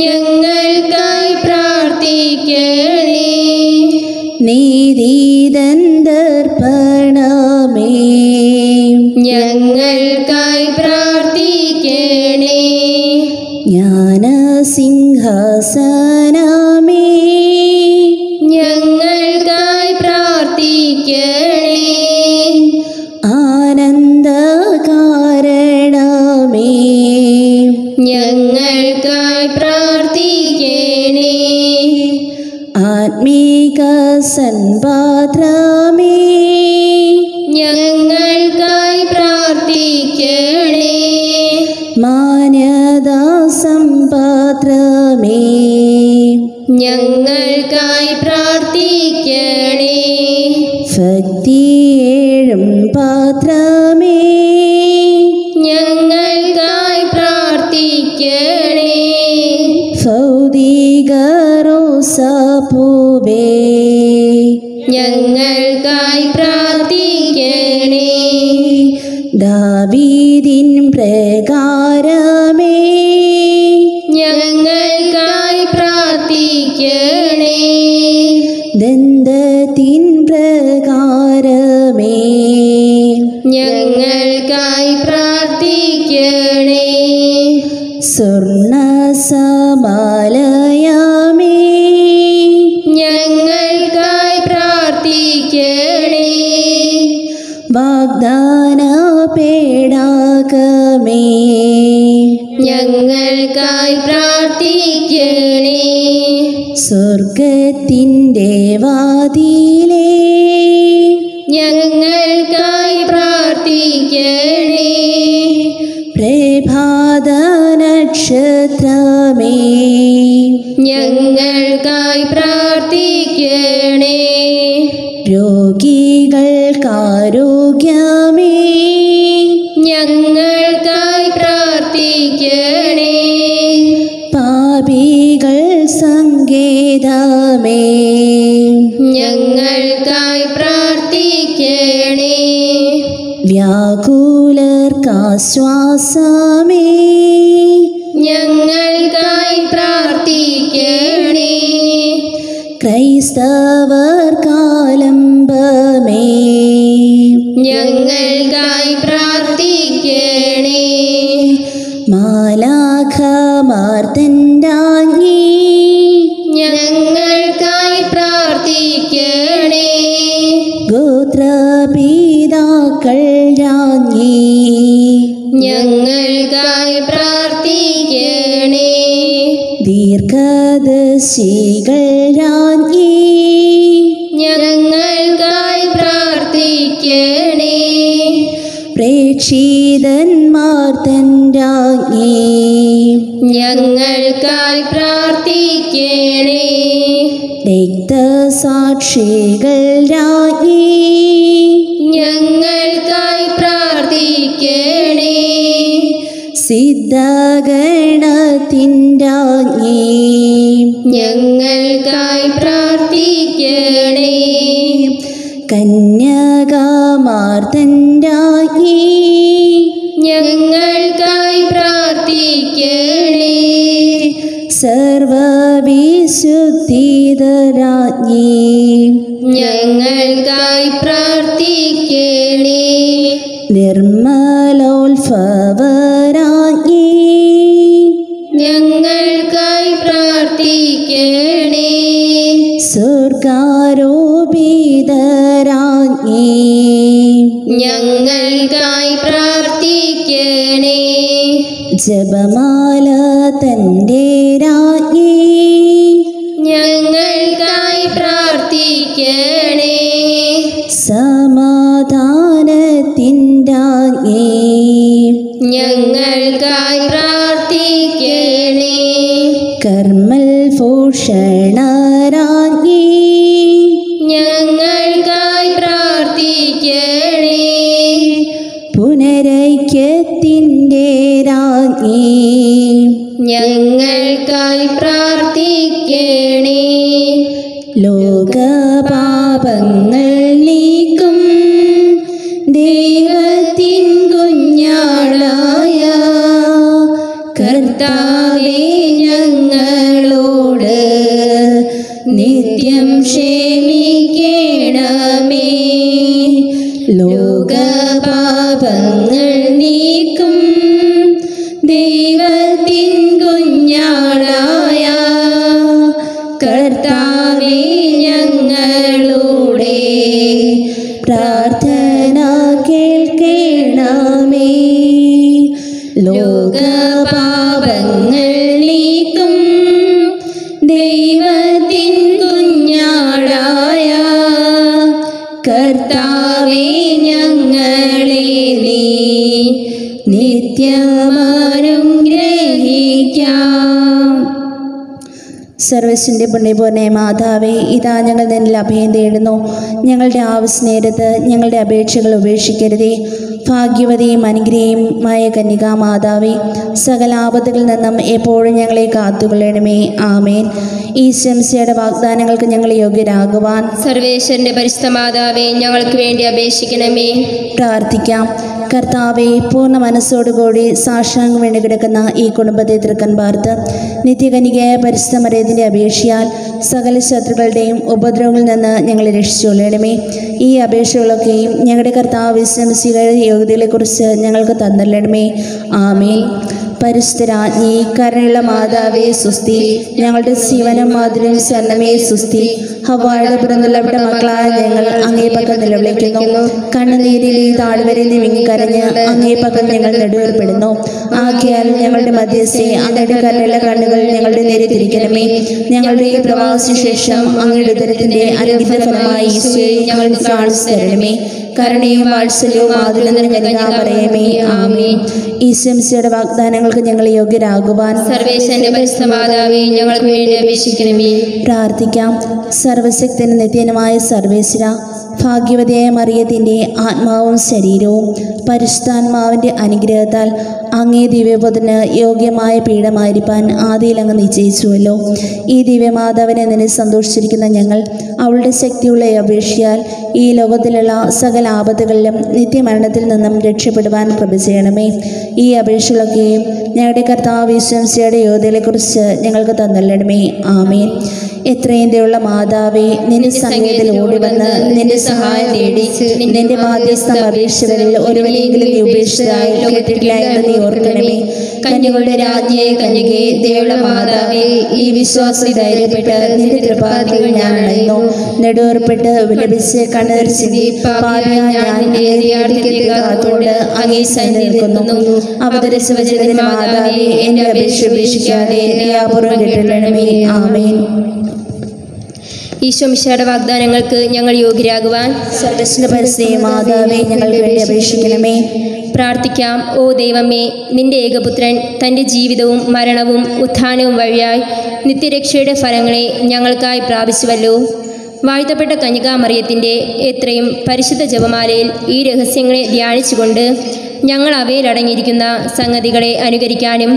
ഞങ്ങൾക്കായി പ്രാർത്ഥിക്കണേ നീതിദന്തർപ്പണമേ ഞങ്ങൾക്കായി പ്രാർത്ഥിക്കണേ ജ്ഞാനസിംഹാസനമേ ഞങ്ങൾക്കായി പ്രാർത്ഥിക്കണേ ആനന്ദകാരണമേ ഞങ്ങൾക്കായി പ്രാർത്ഥിക്കണേ ആത്മീക സൻപാത്രമേ ഞങ്ങൾക്കായി പ്രാർത്ഥിക്കണേ മാന്യതാ സമ്പാത്രമേ ഞങ്ങൾക്കായി പ്രാർത്ഥിക്കണേ ഭക്തിയേഴും പാത്രമേ ഞങ്ങൾക്കായി പ്രാർത്ഥിക്കണേ ഭൗതിക റോസാപ്പൂവേ ഞങ്ങൾക്കായി പ്രാർത്ഥിക്കണേ. ദാവീദിൻ പ്രകാരമേ ഞങ്ങൾക്കായി പ്രാർത്ഥിക്കണേ. ദന്തത്തിൻ പ്രകാരമേ ഞങ്ങൾക്കായി പ്രാർത്ഥിക്കണേ. സ്വർണ്ണ സമാലയമേ ഞങ്ങൾക്കായി പ്രാർത്ഥിക്കണേ. വാഗ്ദാന പേടാകമേ ഞങ്ങൾക്കായി പ്രാർത്ഥിക്കണേ. സ്വർഗത്തിൻ്റെ വാതിലേ ഞങ്ങൾക്കായി പ്രാർത്ഥിക്കണേ. പ്രഭാത നക്ഷത്രമേ ഞങ്ങൾക്കായി പ്രാർത്ഥിക്കണേ. രോഗികൾക്കാരോഗ്യമേ ഞങ്ങൾക്കായി പ്രാർത്ഥിക്കണേ. പാപികൾ സങ്കേതമേ ഞങ്ങൾക്കായി പ്രാർത്ഥിക്കണേ. വ്യാകുലർക്കാശ്വാസമേ ഞങ്ങൾക്കായി പ്രാർത്ഥിക്കണേ. ക്രൈസ്തവർക്കാലംബമേ ഞങ്ങൾക്കായി പ്രാർത്ഥിക്കണേ. മാലാഖമാർ തന്നാഞ്ഞി ഞങ്ങൾക്കായി പ്രാർത്ഥിക്കണേ. ഗോത്രപിതാക്കൾ രാഞ്ഞി ഞങ്ങൾക്കായി പ്രാർത്ഥിക്കണേ. ദീർഘദർശികൾ രാഞ്ഞി ഞങ്ങൾക്കായി പ്രാർത്ഥിക്കണേ. പ്രേക്ഷിതന്മാർ തൻ രാഞ്ഞി ഞങ്ങൾക്കായി പ്രാർത്ഥിക്കണേ. രക്തസാക്ഷികൾ രാഞ്ഞി ഞങ്ങൾക്കായി പ്രാർത്ഥിക്കണേ. സിദ്ധഗണത്തിൻ രാഞ്ഞി ഞങ്ങൾക്കായി പ്രാർത്ഥിക്കണേ. കന്യകമാർ തൻ രാഞ്ഞി ഞങ്ങൾക്കായി പ്രാർത്ഥിക്കണേ. സർവവിശുദ്ധിതരാജ്ഞി ഞങ്ങൾക്കായി പ്രാർത്ഥിക്കണേ. നിർമ്മലോത്ഭവരാജ്ഞി ഞങ്ങൾക്കായി പ്രാർത്ഥിക്കണേ. സ്വർഗാരോപിതരാജ്ഞി ഞങ്ങൾക്കായി പ്രാർത്ഥിക്കണേ. ജപമാല തൻ്റെ രാജ്ഞി ഞങ്ങൾക്കായി പ്രാർത്ഥിക്കണേ. സമാധാനത്തിൻ രാജ്ഞി ഞങ്ങൾക്കായി പ്രാർത്ഥിക്കണേ. കർമ്മൽ ഭൂഷണരാജ്ഞി ഞങ്ങൾക്കായി പ്രാർത്ഥിക്കണേ. പുനരൈക്യത്തിൻ്റെ രാജ്ഞി ഞങ്ങൾക്കായി പ്രാർത്ഥിക്കണേ. ലോകപാപങ്ങൾ നീക്കും ദൈവത്തിൻ കുഞ്ഞാടായ കർത്താവേ ഞങ്ങളോട് നിത്യം ക്ഷമിക്കണമേ. ലോകപാപങ്ങൾ നീക്കും ദൈവത്തിൻ കുഞ്ഞാടായ കർത്താവേ ഞങ്ങളുടെ പ്രാർത്ഥന കേൾക്കണമേ. ലോകപാപങ്ങൾ നീക്കും ദൈവത്തിൻ കുഞ്ഞാടായ കർത്താവേ ഞങ്ങളെ നീ നിത്യമനുഗ്രഹിക്കാം. സർവ്വസിൻ്റെ പുണ്യപൂർണ്ണ മാതാവേ, ഇതാ ഞങ്ങൾ നിന്നിൽ അഭയം തേടുന്നു. ഞങ്ങളുടെ ആവശ്യ നേരത്ത് ഞങ്ങളുടെ അപേക്ഷകൾ ഉപേക്ഷിക്കരുതേ. ഭാഗ്യവതിയും അനുഗ്രഹീയുമായ കന്യകാ മാതാവേ, സകല ആപത്തുകളിൽ നിന്നും എപ്പോഴും ഞങ്ങളെ കാത്തുകൊള്ളണമേ. ആമേൻ. ഈ ശംസയുടെ വാഗ്ദാനങ്ങൾക്ക് ഞങ്ങൾ യോഗ്യരാകുവാൻ സർവേശ്വരന്റെ പരിശുദ്ധ മാതാവേ, ഞങ്ങൾക്ക് വേണ്ടി അപേക്ഷിക്കണമേ. പ്രാർത്ഥിക്കാം. കർത്താവെ, പൂർണ്ണ മനസ്സോടുകൂടി സാക്ഷാംഗം വേണ്ടി കിടക്കുന്ന ഈ കുടുംബത്തെ തൃക്കൻ പാർത്ത് നിത്യകന്യകയായ പരിശുദ്ധ മറിയത്തിൻ്റെ അപേക്ഷയാൽ സകല ശത്രുക്കളുടെയും ഉപദ്രവങ്ങളിൽ നിന്ന് ഞങ്ങളെ രക്ഷിച്ചുകൊള്ളണമേ. ഈ അപേക്ഷകളൊക്കെയും ഞങ്ങളുടെ കർത്താവ് വിശ്വസിയുടെ യോഗ്യതകളെക്കുറിച്ച് ഞങ്ങൾക്ക് തന്നരണമേ. ആമേൻ. പരിശുദ്ധരാജ്ഞി, കരുണയുള്ള മാതാവേ സുസ്തി. ഞങ്ങളുടെ ജീവനും മാധുര്യം ശരണമേ സുസ്തി. ഹവ്വായുടെ പിറന്നുള്ളവരുടെ മക്കളായ ഞങ്ങൾ അങ്ങേ പക്കം നിലവിളിക്കുന്നു. കണ്ണുനീരിൽ ഈ താഴ്വരയിൽ വിങ്ങിക്കരഞ്ഞ് അങ്ങേ പക്കം ഞങ്ങൾ നെടുവേർപ്പെടുന്നു. ആകയാൽ ഞങ്ങളുടെ മധ്യസ്ഥെ അങ്ങയുടെ കരുണയുള്ള കണ്ണുകൾ ഞങ്ങളുടെ നേരെ തിരിക്കണമേ. ഞങ്ങളുടെ ഈ പ്രവാസത്തിന് ശേഷം അങ്ങയുടെ ഉദരത്തിന്റെ അനുഗ്രഹ ഫലമായി ഈശോയെ ഞങ്ങൾക്ക് കാണിച്ചു തരണമേ. കരുണയും വാത്സല്യവും മാധുര്യവും കരുതാൻ പറയമേ. ആമേൻ. ഈ ശംസയുടെ വാഗ്ദാനങ്ങൾക്ക് ഞങ്ങൾ യോഗ്യരാകുവാൻ സർവേശ്വരന്റെ പരിശുദ്ധ മാതാവേ, ഞങ്ങൾക്ക് വേണ്ടി അപേക്ഷിക്കണമേ. പ്രാർത്ഥിക്കാം. സർവശക്തനും നിത്യനുമായ സർവേശ്വര, ഭാഗ്യവതിയായ മറിയത്തിൻ്റെ ആത്മാവും ശരീരവും പരിശുദ്ധാത്മാവിൻ്റെ അനുഗ്രഹത്താൽ അങ്ങേ ദിവ്യപുത്രന് യോഗ്യമായ പീഠമായിരിക്കാൻ ആദിയിൽ അങ്ങ് നിശ്ചയിച്ചുവല്ലോ. ഈ ദിവ്യമാതാവിനെ നിന്നെ സന്തോഷിച്ചിരിക്കുന്ന ഞങ്ങൾ അവളുടെ ശക്തിയുള്ള അപേക്ഷയാൽ ഈ ലോകത്തിലുള്ള സകല ആപത്തുകളിലും നിത്യമരണത്തിൽ നിന്നും രക്ഷപ്പെടുവാൻ കൃപ ചെയ്യണമേ. ഈ അപേക്ഷകളൊക്കെയും ഞങ്ങളുടെ കർത്താവ് ഈശോയുടെ യോഗ്യതകളെക്കുറിച്ച് ഞങ്ങൾക്ക് തന്നല്ലണമേ. ആമേൻ. എത്രയും ദയുള്ള മാതാവേ, നിന്റെ സങ്കേതത്തിൽ ഓടിവന്ന് നിന്റെ സഹായം തേടി നിന്റെ മാധ്യസ്ഥം അപേക്ഷിച്ചവരിൽ ഒരുവനെങ്കിലും നീ ഉപേക്ഷിച്ചതായി ലോകത്തില്ല എന്ന് നീ ഓർക്കണമേ. കന്യകളുടെ രാജ്ഞിയെ കന്യകയെ, ദയുള്ള മാതാവേ, ഈ വിശ്വാസത്തിൽ ധൈര്യപ്പെട്ട് നിന്റെ തൃപ്പാദത്തിൽ ഞാൻ അണയുന്നു. നെടുവേർപ്പെട്ട് വിലപിച്ച് കണ്ണുനീർ ചിന്തി പാപിയായ ഞാൻ കാത്തോട് അങ്ങേ സന്നിധിയിൽ നിൽക്കുന്നു. അവതരിച്ച വചനത്തിന്റെ മാതാവേ, എന്റെ അപേക്ഷ ഉപേക്ഷിക്കാതെ ദയാപൂർവ്വം കേട്ടുകൊള്ളണമേ. ആമേൻ. ഈശോ മിശിഹായുടെ വാഗ്ദാനങ്ങൾക്ക് ഞങ്ങൾ യോഗ്യരാകുവാൻ സർവ്വസ്വ പരിശുദ്ധ മാതാവേ, ഞങ്ങൾക്ക് വേണ്ടി അപേക്ഷിക്കണമേ. പ്രാർത്ഥിക്കാം. ഓ ദൈവമേ, നിന്റെ ഏകപുത്രൻ തൻ്റെ ജീവിതവും മരണവും ഉത്ഥാനവും വഴിയായി നിത്യരക്ഷയുടെ ഫലങ്ങളെ ഞങ്ങൾക്കായി പ്രാപിച്ചുവല്ലോ. വാഴ്ത്തപ്പെട്ട കന്യകാമറിയത്തിൻ്റെ എത്രയും പരിശുദ്ധ ജപമാലയിൽ ഈ രഹസ്യങ്ങളെ ധ്യാനിച്ചുകൊണ്ട് ഞങ്ങൾ അവയിൽ അടങ്ങിയിരിക്കുന്ന സംഗതികളെ അനുകരിക്കാനും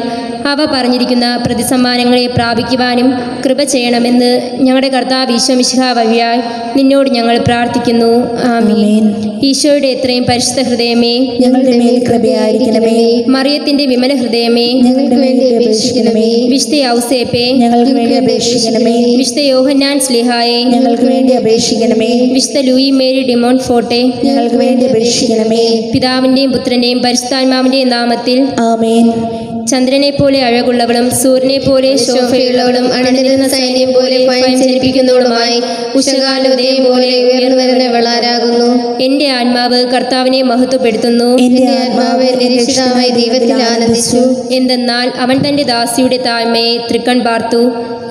അവ പറഞ്ഞിരിക്കുന്ന പ്രതിസമ്മാനങ്ങളെ പ്രാപിക്കുവാനും കൃപ ചെയ്യണമെന്ന് ഞങ്ങളുടെ കർത്താവ് ഈശോ മിശിഹാ വഴിയായി നിന്നോട് ഞങ്ങൾ പ്രാർത്ഥിക്കുന്നു. ആമേൻ. ഈശോയുടെ എത്രയും പരിശുദ്ധ ഹൃദയമേ, ഞങ്ങളുടെ മേൽ കൃപയായിരിക്കണമേ. മറിയത്തിന്റെ വിമല ഹൃദയമേ, ഞങ്ങൾക്ക് വേണ്ടി അപേക്ഷിക്കണമേ. വിശുദ്ധ ഔസേപ്പേ, ഞങ്ങൾക്ക് വേണ്ടി അപേക്ഷിക്കണമേ. വിശുദ്ധ യോഹന്നാൻ സ്ലീഹായെ, ഞങ്ങൾക്ക് വേണ്ടി അപേക്ഷിക്കണമേ. വിശുദ്ധ ലൂയി മേരി ഡിമോൺ ഫോർട്ടെ, ഞങ്ങൾക്ക് വേണ്ടി അപേക്ഷിക്കണമേ. പിതാവിന്റെയും പുത്രന്റെയും പരിശുദ്ധാത്മാവിന്റെയും നാമത്തിൽ. ആമേൻ. ചന്ദ്രനെ പോലെ അഴകുള്ളവളും സൂര്യനെ പോലെ ശോഭയുള്ളവളും അണിനിരുന്ന സൈന്യം പോലെ ഭയം ജനിപ്പിക്കുന്നവളുമായി ഉഷകാലോദയം പോലെ ഉയർന്നു വരുന്നവളാരാകുന്നു. എന്റെ ആത്മാവ് കർത്താവിനെ മഹത്വപ്പെടുത്തുന്നു. എന്റെ ആത്മാവ് എന്റെ രക്ഷിതാവായ ദൈവത്തിൽ ആനന്ദിച്ചു. എന്തെന്നാൽ അവൻ തന്റെ ദാസിയുടെ താഴ്മയെ തൃക്കൺ പാർത്തു.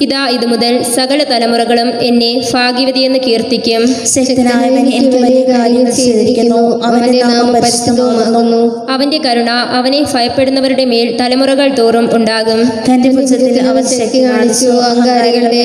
ഇതാ ഇത് മുതൽ സകല തലമുറകളും എന്നെ ഭാഗ്യവതിയെന്ന് കീർത്തിക്കും. ശക്തനായവൻ എനിക്ക് വലിയ കാര്യങ്ങൾ ചെയ്തിരിക്കുന്നു. അവന്റെ നാമം പരിശുദ്ധമാകുന്നു. അവന്റെ കരുണ അവനെ ഭയപ്പെടുന്നവരുടെ മേൽ തലമുറകൾ തോറും ഉണ്ടാകും. തന്റെ ഭുജത്തിൽ അവൻ ശക്തി കാണിച്ചു. അഹങ്കാരികളുടെ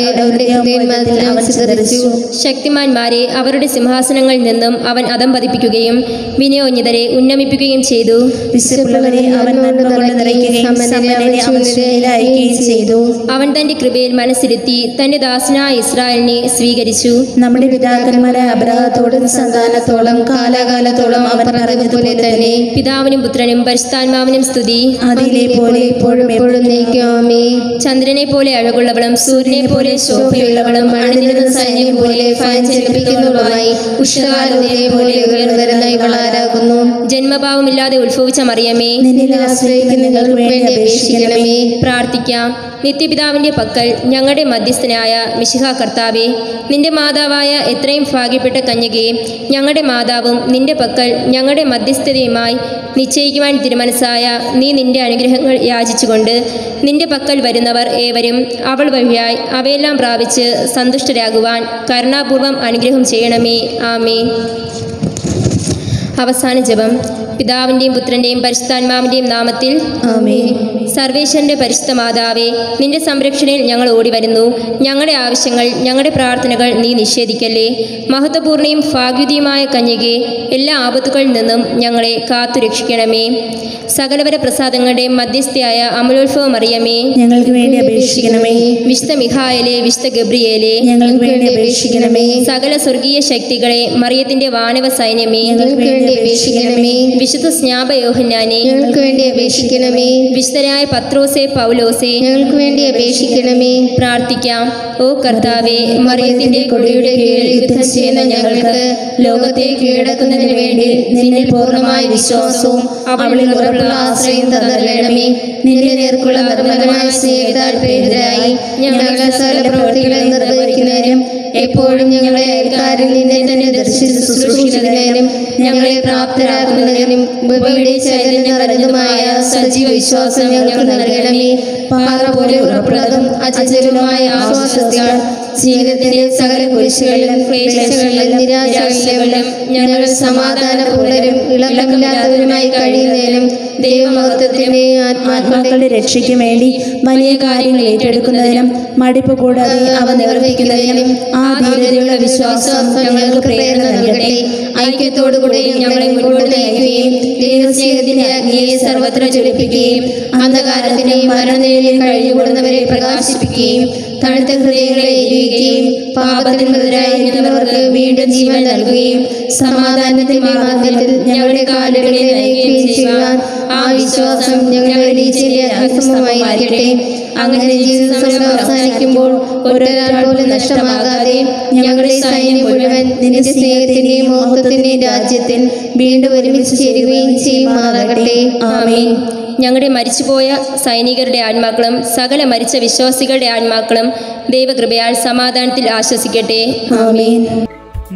അവൻ ചിതറിച്ചു. ശക്തിമാന്മാരെ അവരുടെ സിംഹാസനങ്ങളിൽ നിന്നും അവൻ അധം പതിപ്പിക്കുകയും വിനയോന്യതരെ ഉന്നമിപ്പിക്കുകയും ചെയ്തു. വിശപ്പുള്ളവരെ അവൻ നന്മ കൊണ്ട് നിറയ്ക്കുകയും സമ്പന്നരെ അവൻ ശൂന്യരാക്കുകയും ചെയ്തു. അവൻ തന്റെ കൃപയിൽ മനസ്സിരുത്തി തന്റെ ദാസനായ ഇസ്രായേലിനെ സ്വീകരിച്ചു. നമ്മുടെ പിതാക്കന്മാരായ അബ്രഹാത്തോടും സന്താനത്തോളം കാലാകാലത്തോളം അവൻ പറഞ്ഞതുപോലെ തന്നെ പിതാവിനും പുത്രനും പരിശുദ്ധാത്മാവിനും സ്തുതി. അതിലെ പോലെ ഇപ്പോഴും എപ്പോഴും നീക്കാമേ. ചന്ദ്രനെ പോലെ അഴകുള്ളവളും സൂര്യനെ പോലെ ശോഭയുള്ളവളും അണിനിരുന്ന സൈന്യം പോലെ ഭയം ജനിപ്പിക്കുന്നവളുമായി ഉഷകാലോദയം പോലെ ഉയർന്നു വരുന്ന ഇവളാരാകുന്നു. ജന്മഭാവമില്ലാതെ ഉത്ഭവിച്ച മറിയമേ, നിന്നിൽ ആശ്രയിക്കുന്ന നിങ്ങൾക്ക് വേണ്ടി അപേക്ഷിക്കണമേ. പ്രാർത്ഥിക്കാം. നിത്യപിതാവിന്റെ പക്കൽ ഞങ്ങളുടെ മധ്യസ്ഥനായ മിശിഹാ കർത്താവേ, നിന്റെ മാതാവായ എത്രയും ഭാഗ്യപ്പെട്ട കന്യകയെ ഞങ്ങളുടെ മാതാവും നിന്റെ പക്കൽ ഞങ്ങളുടെ മധ്യസ്ഥതയുമായി നിശ്ചയിക്കുവാൻ തിരുമനസ്സായ നീ നിന്റെ അനുഗ്രഹങ്ങൾ യാചിച്ചുകൊണ്ട് നിന്റെ പക്കൽ വരുന്നവർ ഏവരും അവൾ വഴിയായി അവയെല്ലാം പ്രാപിച്ച് സന്തുഷ്ടരാകുവാൻ കരുണാപൂർവം അനുഗ്രഹം ചെയ്യണമേ. ആമേൻ. അവസാന ജപം. പിതാവിൻ്റെയും പുത്രൻ്റെയും പരിശുദ്ധാത്മാവിൻ്റെയും നാമത്തിൽ ആമേൻ. സർവേശ്വരൻ്റെ പരിശുദ്ധ മാതാവേ, നിന്റെ സംരക്ഷണയിൽ ഞങ്ങൾ ഓടി വരുന്നു. ഞങ്ങളുടെ ആവശ്യങ്ങൾ, ഞങ്ങളുടെ പ്രാർത്ഥനകൾ നീ നിഷേധിക്കല്ലേ. മഹത്വപൂർണ്ണയും ഭാഗ്യതയുമായ കന്യകെ, എല്ലാ ആപത്തുകളിൽ നിന്നും ഞങ്ങളെ കാത്തുരക്ഷിക്കണമേ. സകലവര പ്രസാദങ്ങളുടെയും മധ്യസ്ഥയായ അമലോത്ഭവ മറിയമേ, ഞങ്ങൾക്ക് വേണ്ടി അപേക്ഷിക്കണമേ. വിശുദ്ധ മിഖായേലേ, വിശുദ്ധ ഗബ്രിയേലേ, ഞങ്ങൾക്ക് വേണ്ടി അപേക്ഷിക്കണമേ. സകല സ്വർഗീയ ശക്തികളെ, മറിയത്തിന്റെ വാനവ സൈന്യമേ, ഞങ്ങൾക്ക് വേണ്ടി അപേക്ഷിക്കണമേ. വിശുദ്ധ സ്നാപ യോഹന്നാനെ, ഞങ്ങൾക്ക് വേണ്ടി അപേക്ഷിക്കണമേ. വിശുദ്ധരായ പത്രോസേ, പൗലോസേ, ഞങ്ങൾക്ക് വേണ്ടി അപേക്ഷിക്കണമേ. പ്രാർത്ഥിക്കാം. ഓ കർത്താവേ, മറിയത്തിന്റെ കൊടിയുടെ കീഴിൽ യുദ്ധം ചെയ്യുന്ന ഞങ്ങൾക്ക് ലോകത്തെ കീഴടക്കുന്നതിന് വേണ്ടി നിന്നിൽ പൂർണ്ണമായ വിശ്വാസവും അവളിൽ ഉറപ്പുള്ള ആശ്രയം തന്നറിയണമേ. നിന്റെ നേർക്കുള്ള നിർമ്മലമായ സ്നേഹത്താൽ പ്രേരിതരായി ഞങ്ങളുടെ സകല പ്രവൃത്തികളെ നിർവഹിക്കുന്നതിനും എപ്പോഴും ഞങ്ങളെ അയൽക്കാരിൽ നിന്നെ തന്നെ ദർശിച്ച് ശുശ്രൂഷിക്കുന്നതിനും ഞങ്ങളെ പ്രാപ്തരാക്കുന്നതിനും ഉപയുടെ ചൈതന്യം നിറഞ്ഞതുമായ സജീവ വിശ്വാസം ഞങ്ങൾക്ക് നൽകണമേ. പാറ പോലെ ഉറപ്പുള്ളതും അചഞ്ചലമായ ആശ്വാസത്താൽ ജീവിതത്തിന്റെ സകല കുരിശുകളിലും ക്ലേശങ്ങളിലും നിരാശകളിലും ഞങ്ങൾ സമാധാനപൂർണ്ണരും ഇളക്കമില്ലാത്തവരുമായി കഴിയുന്നതിനും ദൈവമഹത്വത്തിന്റെ ആത്മാക്കളുടെ രക്ഷയ്ക്ക് വേണ്ടി വലിയ കാര്യങ്ങൾ ഏറ്റെടുക്കുന്നതിനും മടിപ്പ് കൂടാതെ അവ നിർവഹിക്കുന്നതിനും ആ ധീരതയുള്ള വിശ്വാസം ഞങ്ങൾക്ക് പ്രേരണ നൽകട്ടെ. ഐക്യത്തോടുകൂടി ഞങ്ങളെ മുന്നോട്ട് നയിക്കുകയും ദൈവസ്നേഹത്തിന്റെ അഗ്നിയെ സർവത്ര ജ്വലിപ്പിക്കുകയും അന്ധകാരത്തിന്റെ മരണനിഴലിൽ കഴിഞ്ഞുകൂടുന്നവരെ പ്രകാശിപ്പിക്കുകയും തണുത്ത ഹൃദയങ്ങളെ എരിയുകയും പാപത്തിനെതിരായിരിക്കുന്നവർക്ക് വീണ്ടും ജീവൻ നൽകുകയും സമാധാനത്തിന്റെ മാർഗത്തിൽ ഞങ്ങളുടെ കാലുകളെ നയിക്കുകയും ചെയ്യുവാൻ ആ വിശ്വാസം ഞങ്ങളുടെ നീച്ചയിലെ അഭിസമമായിരിക്കട്ടെ. അങ്ങനെ ജീവിതം അവസാനിക്കുമ്പോൾ ഒരാൾ പോലും നഷ്ടമാകാതെ ഞങ്ങളുടെ സൈന്യം മുഴുവൻ നിന്റെ സ്നേഹത്തിന്റെയും മഹത്വത്തിന്റെയും രാജ്യത്തിൽ വീണ്ടും ഒരുമിച്ച് ചേരുകയും ചെയ്യുമാറാകട്ടെ. ആമേൻ. ഞങ്ങളുടെ മരിച്ചുപോയ സൈനികരുടെ ആത്മാക്കളും സകല മരിച്ച വിശ്വാസികളുടെ ആത്മാക്കളും ദൈവകൃപയാൽ സമാധാനത്തിൽ ആശ്വസിക്കട്ടെ. ആമേൻ.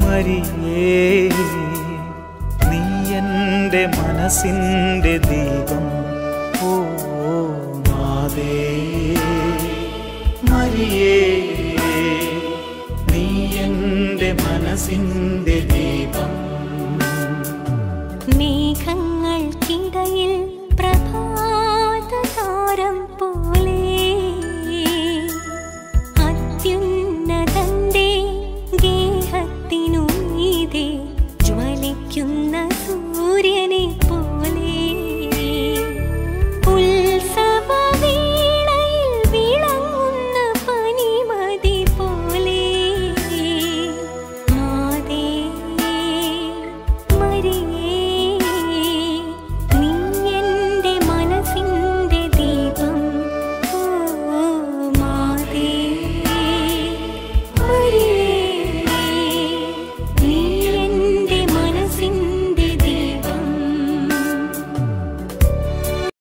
മരിയേ, നീ എൻ്റെ മനസ്സിൻ്റെ ദീപം. ഓ മാതേ, മരിയേ, നീ എൻ്റെ മനസ്സിൻ്റെ ദീപം.